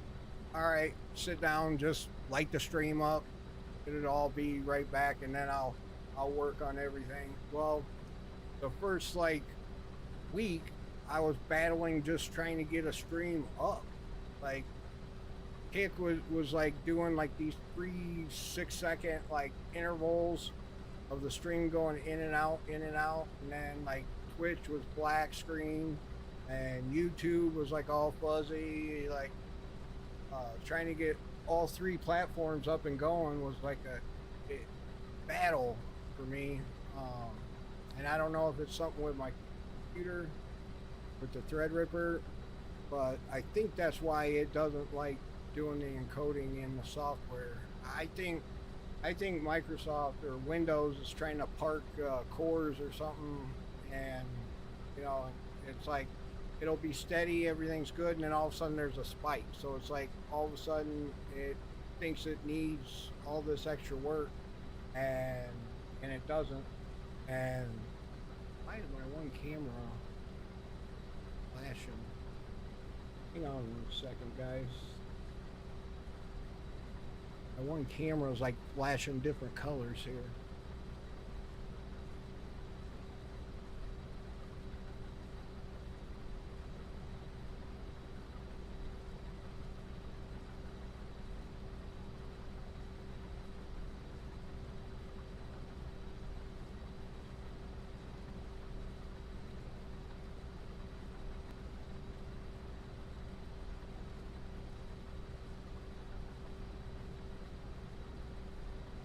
all right, sit down, just light the stream up, it'll all be right back, and then I'll work on everything. Well, the first like week, I was battling just trying to get a stream up. Like Kick was like doing like these 3 6 second like intervals of the stream going in and out, and then like Twitch was black screen, and YouTube was like all fuzzy. Like trying to get all 3 platforms up and going was like a battle for me. And I don't know if it's something with my computer with the Threadripper, but I think that's why it doesn't like doing the encoding in the software. I think Microsoft or Windows is trying to park cores or something, and you know, it's like it'll be steady, everything's good, and then all of a sudden there's a spike. So it's like all of a sudden it thinks it needs all this extra work, and it doesn't. And why is my one camera flashing? Hang on a second, guys. My one camera is like flashing different colors here.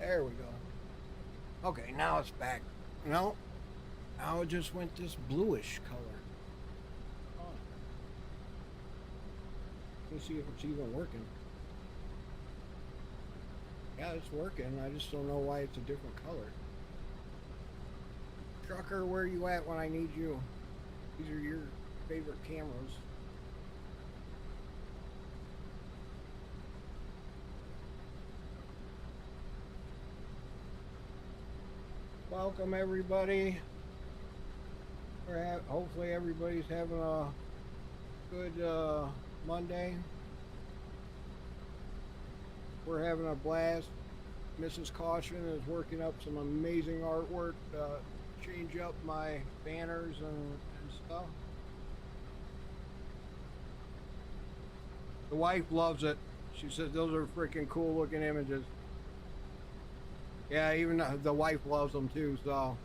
There we go. Okay, now it's back. No, now it just went this bluish color. Oh, let me see if it's even working. Yeah, it's working. I just don't know why it's a different color. Trucker, where you at when I need you? These are your favorite cameras. Welcome everybody. Hopefully everybody's having a good Monday. We're having a blast. Mrs. Caution is working up some amazing artwork to change up my banners and stuff. The wife loves it. She says those are freaking cool looking images. Yeah, even the wife loves them too, so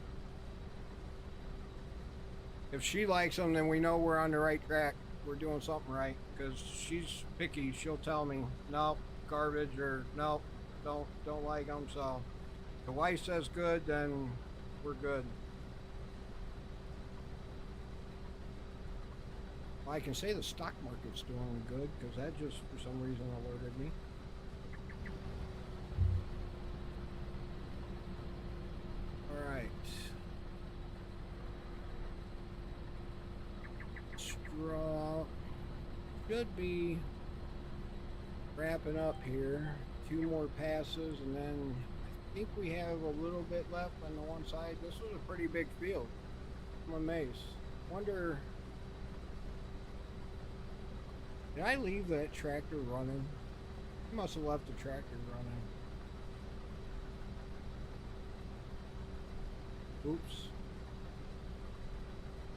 if she likes them, then we know we're on the right track. We're doing something right, because she's picky. She'll tell me, nope, garbage, or nope, don't like them. So the wife says good, then we're good. Well, I can say the stock market's doing good, because that just for some reason alerted me. All right. Straw should be wrapping up here. 2 more passes, and then I think we have a little bit left on the one side. This was a pretty big field. I'm amazed. Wonder, did I leave that tractor running? I must have left the tractor running. Oops.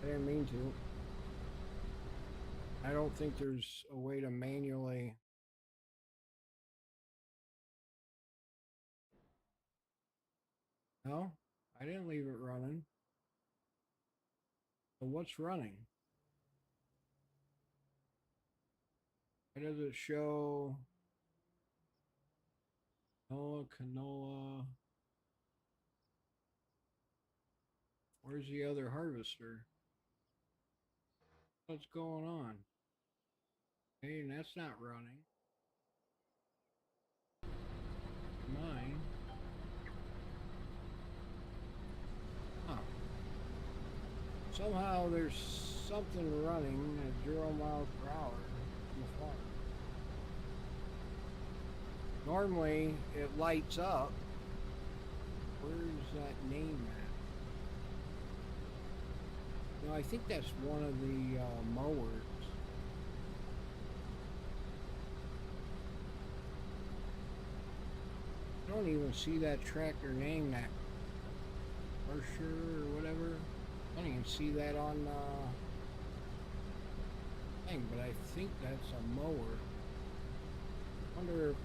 I didn't mean to. I don't think there's a way to manually. No, I didn't leave it running. So what's running? Why does it show canola? Where's the other harvester? What's going on? Hey, that's not running. Mine. Huh. Somehow there's something running at 0 miles per hour in the farm. Normally it lights up. Where's that name at? No, I think that's one of the mowers. I don't even see that tractor name, that Marsher or whatever. I don't even see that on thing, but I think that's a mower. Wonder if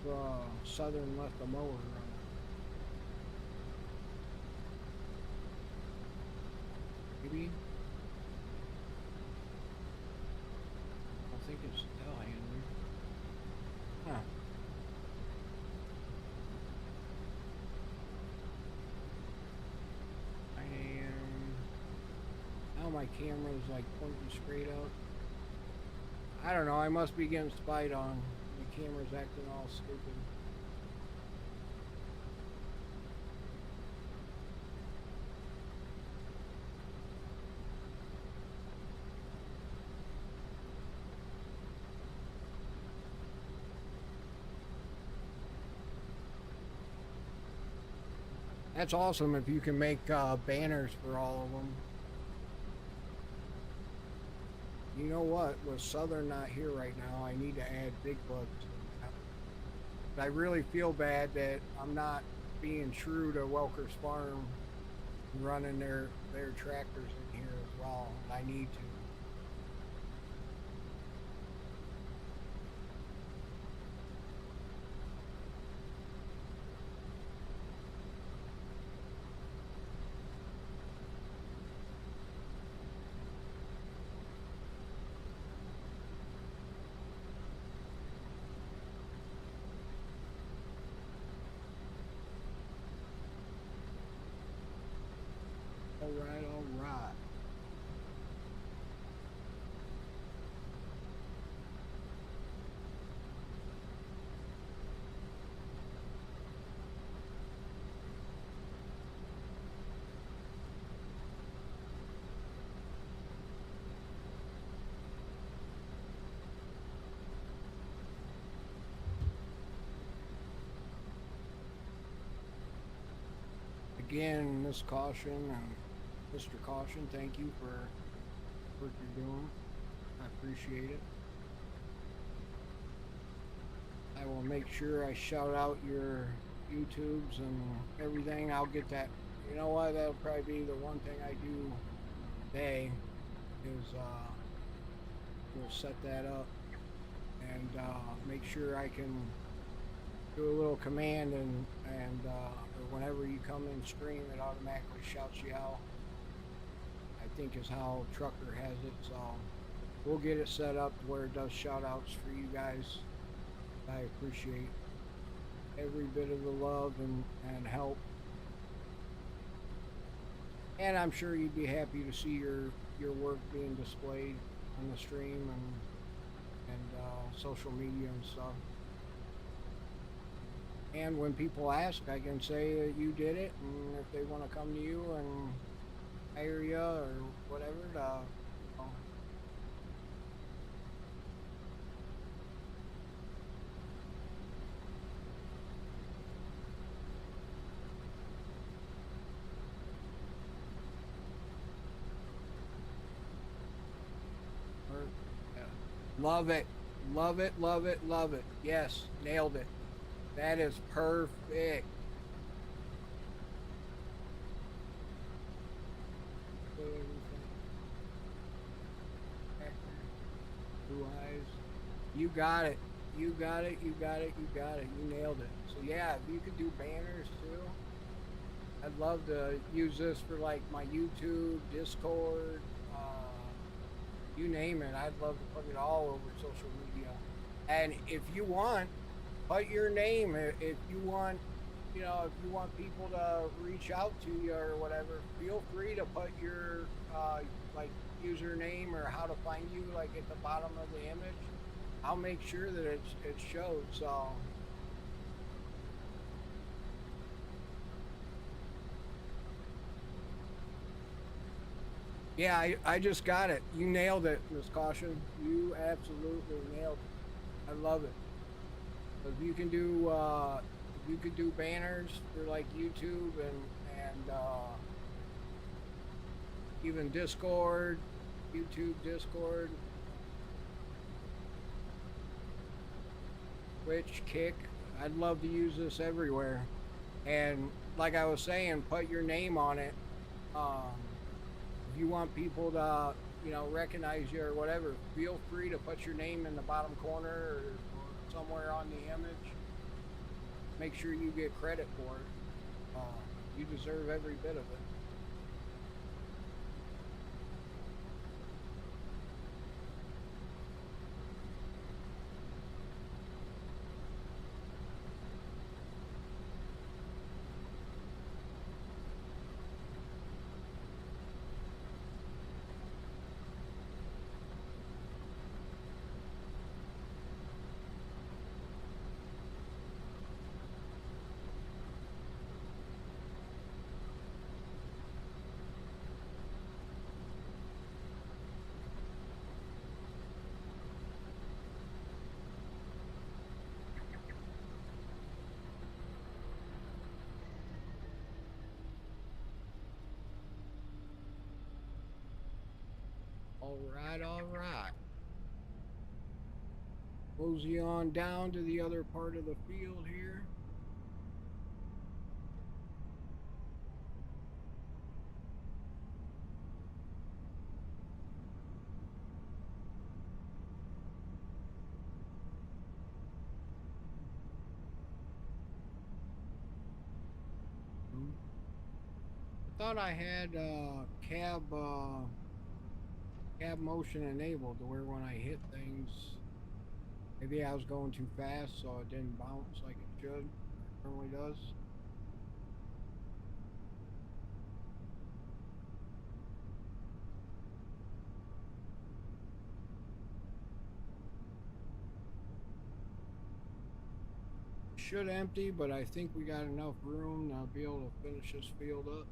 Southern left a mower running. Maybe. I think it's telehandler. Huh. Now my camera's like pointing straight out. I don't know, I must be getting spied on. The camera's acting all stupid. That's awesome if you can make banners for all of them. You know what? With Southern not here right now, I need to add Big Bugs. I really feel bad that I'm not being true to Welker's farm and running their tractors in here as well. I need to. again, Miss Caution and Mr. Caution, thank you for what you're doing. I appreciate it. I will make sure I shout out your YouTubes and everything. I'll get that. You know what? That'll probably be the one thing I do today is we'll set that up and make sure I can do a little command and or whenever you come in stream, it automatically shouts you out. I think is how Trucker has it. So we'll get it set up where it does shout outs for you guys. I appreciate every bit of the love and help. And I'm sure you'd be happy to see your work being displayed on the stream and social media and stuff. And when people ask, I can say that you did it, and if they want to come to you and hire you or whatever, love it, love it, love it, love it. Yes, nailed it. That is perfect. Blue eyes. You got it. You got it. You got it. You got it. You nailed it. So yeah, if you could do banners too, I'd love to use this for like my YouTube, Discord, you name it. I'd love to put it all over social media. And if you want, put your name. If you want, you know, if you want people to reach out to you or whatever, feel free to put your like username or how to find you like at the bottom of the image. I'll make sure that it shows. So. Yeah, I just got it. You nailed it, Miss Caution. You absolutely nailed it. I love it. If you can do if you could do banners for like YouTube and even Discord, YouTube, Discord, Twitch, Kick. I'd love to use this everywhere. And like I was saying, put your name on it. If you want people to, you know, recognize you or whatever, feel free to put your name in the bottom corner or somewhere on the image. Make sure you get credit for it. You deserve every bit of it. All right, all right. Mosey on down to the other part of the field here. I thought I had cab motion enabled to where when I hit things, maybe I was going too fast so it didn't bounce like it should. It normally does. Should empty, but I think we got enough room to be able to finish this field up.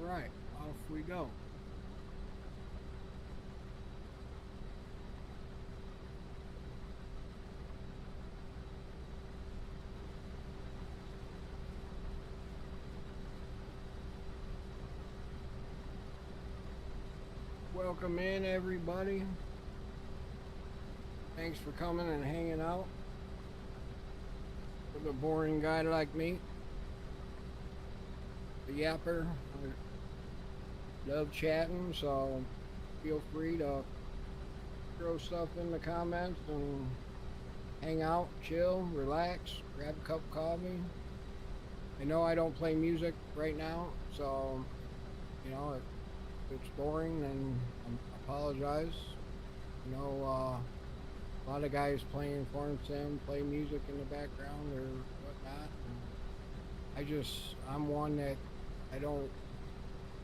right, off we go. Welcome in, everybody. Thanks for coming and hanging out with a boring guy like me, a yapper. I love chatting, so feel free to throw stuff in the comments and hang out, chill, relax, grab a cup of coffee. I know I don't play music right now, so if it's boring, then I apologize. A lot of guys playing Farm Sim, play music in the background or whatnot. I'm one that I don't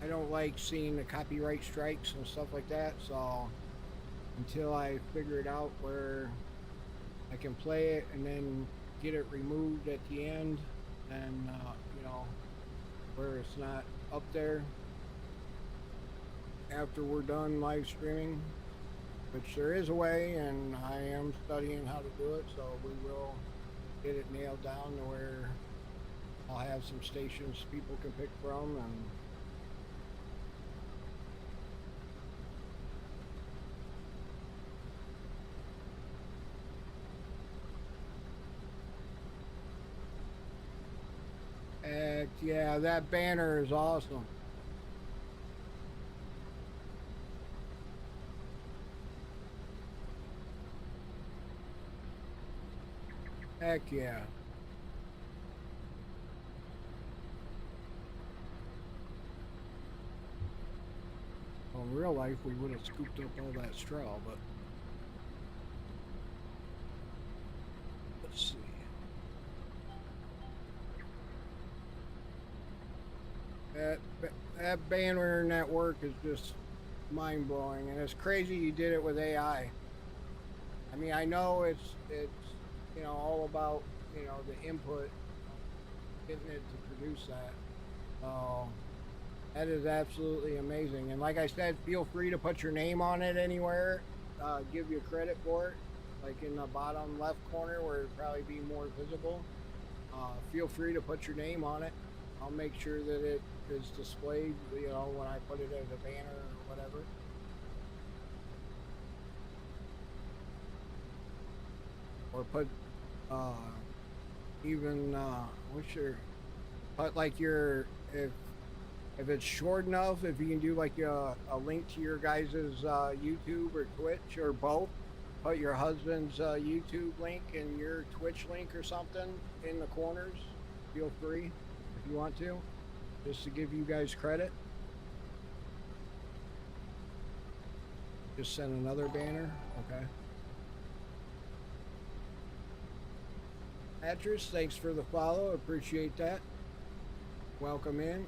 I don't like seeing the copyright strikes and stuff like that. So until I figure it out where I can play it and then get it removed at the end, and where it's not up there after we're done live streaming, which there is a way, and I am studying how to do it. So we will get it nailed down to where I'll have some stations people can pick from. And yeah, that banner is awesome. Heck yeah. Well, in real life, we would have scooped up all that straw, but let's see. That that banner network is just mind blowing, and it's crazy you did it with AI. I mean, I know it's all about the input, getting it to produce that. So that is absolutely amazing. And like I said, feel free to put your name on it anywhere. Give you credit for it, like in the bottom left corner where it'd probably be more visible. Feel free to put your name on it. I'll make sure that it is displayed, when I put it as a banner or whatever. Or put uh, even what's your put like your if it's short enough, if you can do like a link to your guys' YouTube or Twitch or both, put your husband's YouTube link and your Twitch link or something in the corners. Feel free if you want to, just to give you guys credit. Just send another banner. Okay. Actress, thanks for the follow. Appreciate that. Welcome in.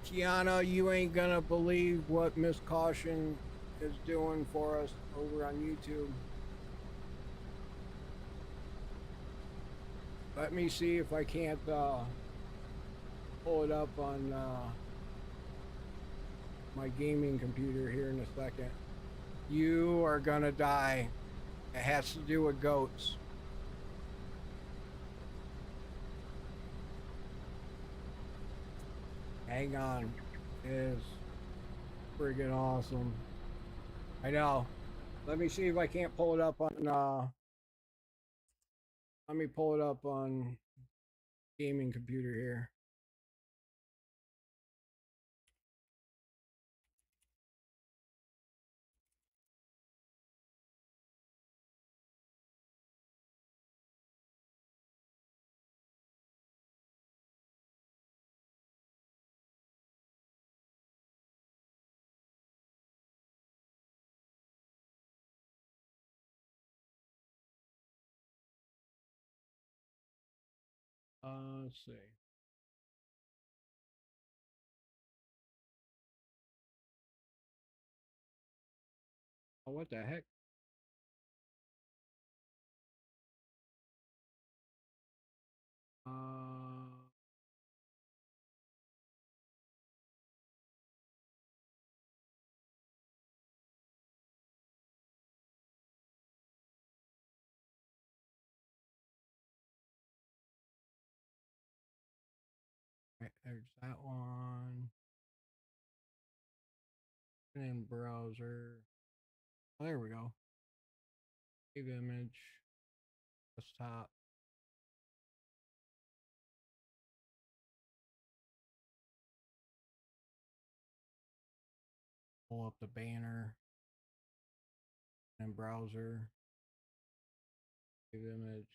Kiana, you ain't gonna believe what Miss Caution is doing for us over on YouTube. Let me see if I can't pull it up on my gaming computer here in a second. You are gonna die. It has to do with goats. Hang on. It is friggin' awesome. I know. Let me see if I can't pull it up on let me pull it up on gaming computer here. Let's see. Oh, what the heck? Right, there's that one. And then browser. Oh, there we go. Save image. Desktop. Pull up the banner. And browser. Save image.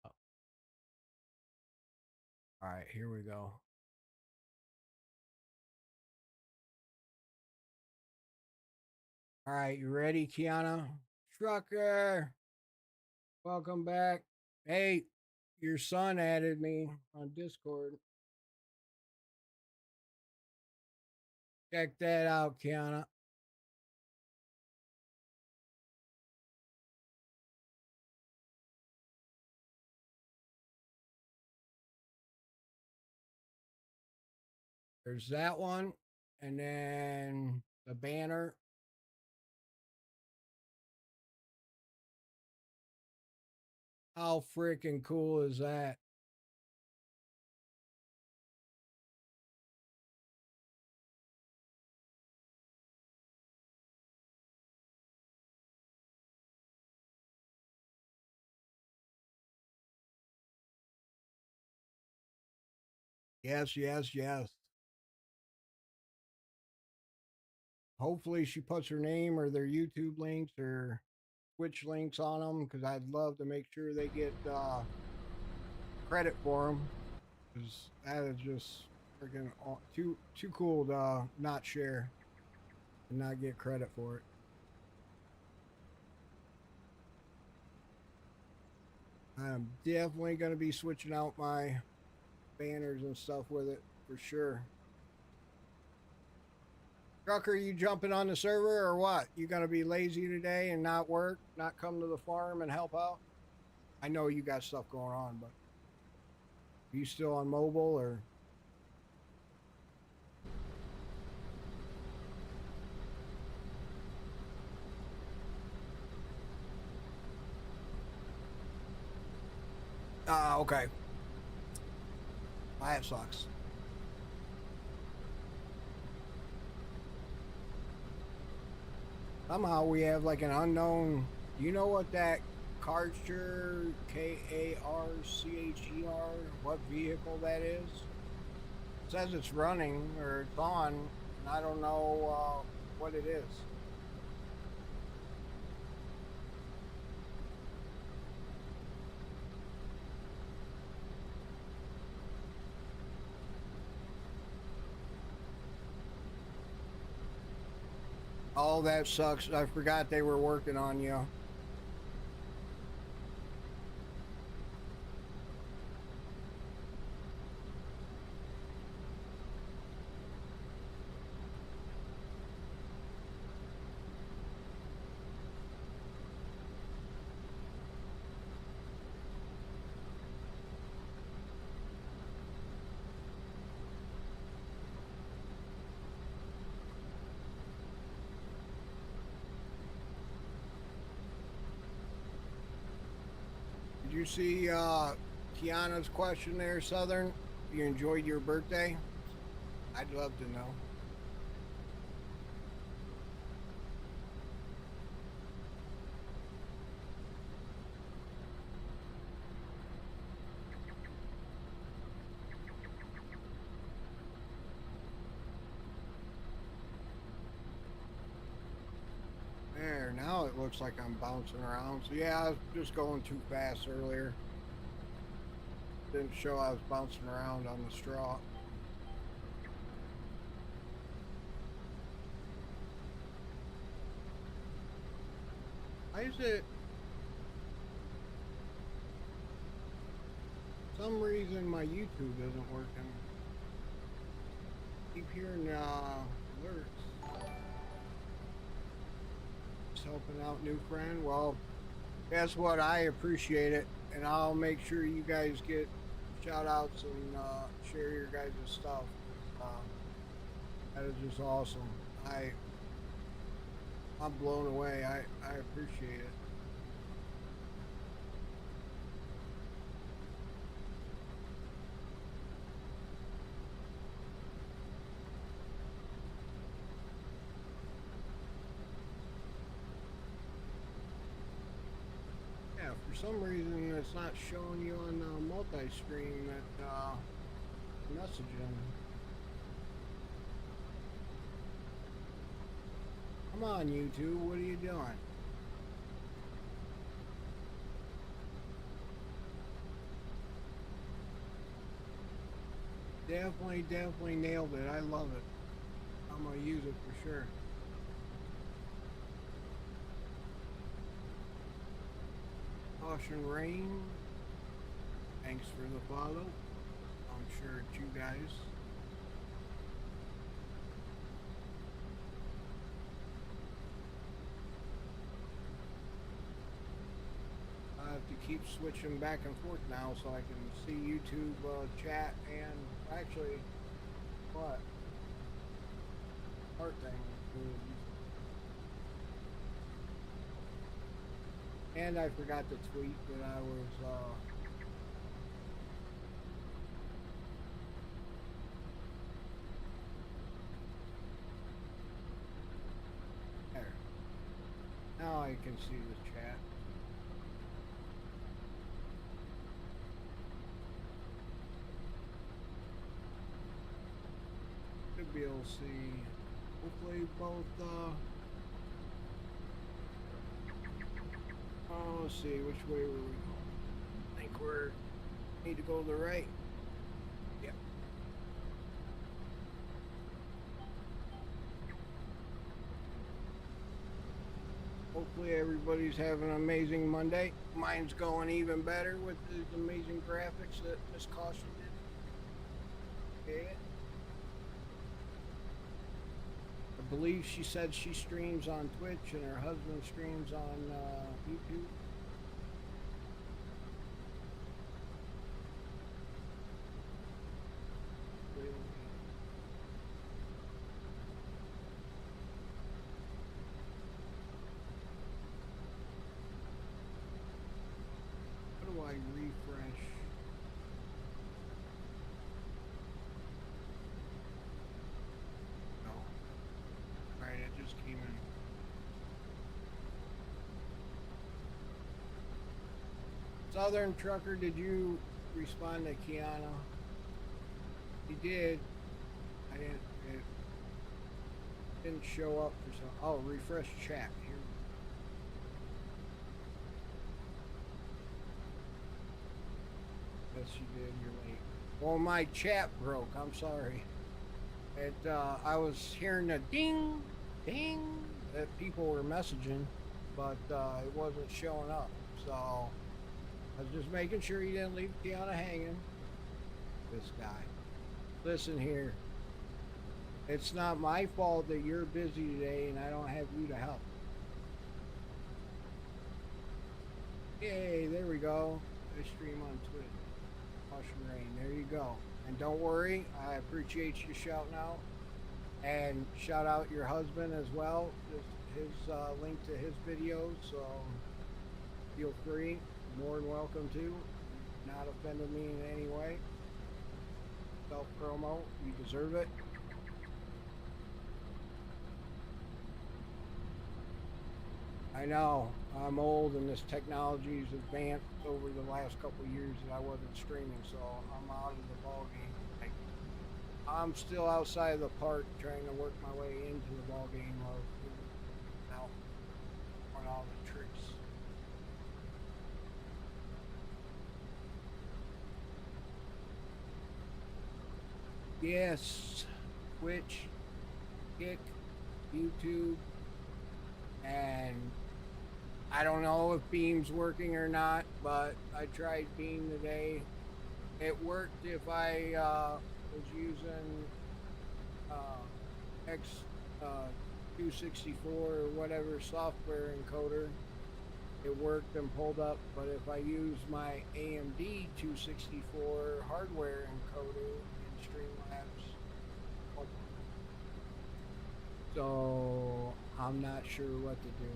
Oh. All right, here we go. All right, you ready, Kiana? Trucker, welcome back. Hey, your son added me on Discord. Check that out, Kiana. There's that one. And then the banner. How freaking cool is that? Yes, yes, yes. Hopefully, she puts her name or their YouTube links or Twitch links on them because I'd love to make sure they get credit for them because that is just freaking too cool to not share and not get credit for it. I'm definitely going to be switching out my banners and stuff with it for sure. Trucker, you jumping on the server or what? You going to be lazy today and not work, not come to the farm and help out? I know you got stuff going on, but are you still on mobile or? Ah, okay. That sucks. Somehow we have like an unknown. Do you know what that Karcher, Karcher, what vehicle that is? It says it's running or it's on, and I don't know what it is. Oh, that sucks. I forgot they were working on you. Did you see Kiana's question there, Southern? You enjoyed your birthday? I'd love to know. There, now it looks like I'm bouncing around. So yeah, I was just going too fast earlier. Didn't show I was bouncing around on the straw. Why is it? Some reason my YouTube isn't working. Keep hearing alerts. Just helping out new friend. Well, guess what? I appreciate it, and I'll make sure you guys get shout outs and share your guys' stuff. Uh, that is just awesome. I I'm blown away. I appreciate it. Yeah, for some reason it's not showing you on multi-screen that messaging. Come on, YouTube, what are you doing? Definitely nailed it. I love it. I'm gonna use it for sure. Caution rain. Thanks for the follow. I'm sure it's you guys. I have to keep switching back and forth now so I can see YouTube chat and actually what art thing. And I forgot to tweet that I was there. Now I can see the chat. Should be able to see hopefully both oh, let's see which way were we going. I think we're need to go to the right. Yep. Hopefully everybody's having an amazing Monday. Mine's going even better with these amazing graphics that Miss Caution did. Yeah. I believe she said she streams on Twitch and her husband streams on YouTube. How do I refresh? No. Alright, it just came in. Southern Trucker, did you respond to Kiana? He did. I didn't. It didn't show up for some. Oh, refresh chat here. Yes, you did. You're late. Well, my chat broke. I'm sorry. It. I was hearing a ding, ding that people were messaging, but it wasn't showing up. So I was just making sure you didn't leave Kiana hanging. This guy. Listen here. It's not my fault that you're busy today and I don't have you to help. Yay, there we go. I stream on Twitch. Caution rain. There you go. And don't worry, I appreciate you shouting out. And shout out your husband as well. His link to his videos. So feel free. More than welcome to. Not offended me in any way. Self promo. You deserve it. I know I'm old and this technology's advanced over the last couple of years that I wasn't streaming, so I'm out of the ball game. Like, I'm still outside of the park trying to work my way into the ball game of out on all the tricks. Yes, Twitch, Kick, YouTube, and I don't know if Beam's working or not, but I tried Beam today. It worked if I was using X264 or whatever software encoder. it worked and pulled up. But if I use my AMD 264 hardware encoding in Streamlabs, so I'm not sure what to do.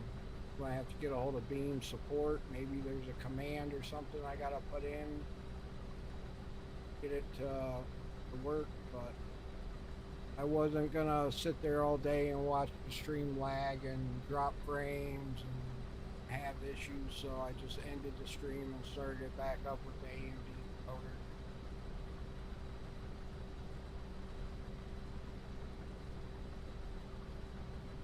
Do I have to get a hold of Beam support? Maybe there's a command or something I gotta put in, get it to work. But I wasn't gonna sit there all day and watch the stream lag and drop frames and have issues, so I just ended the stream and started it back up with the AMD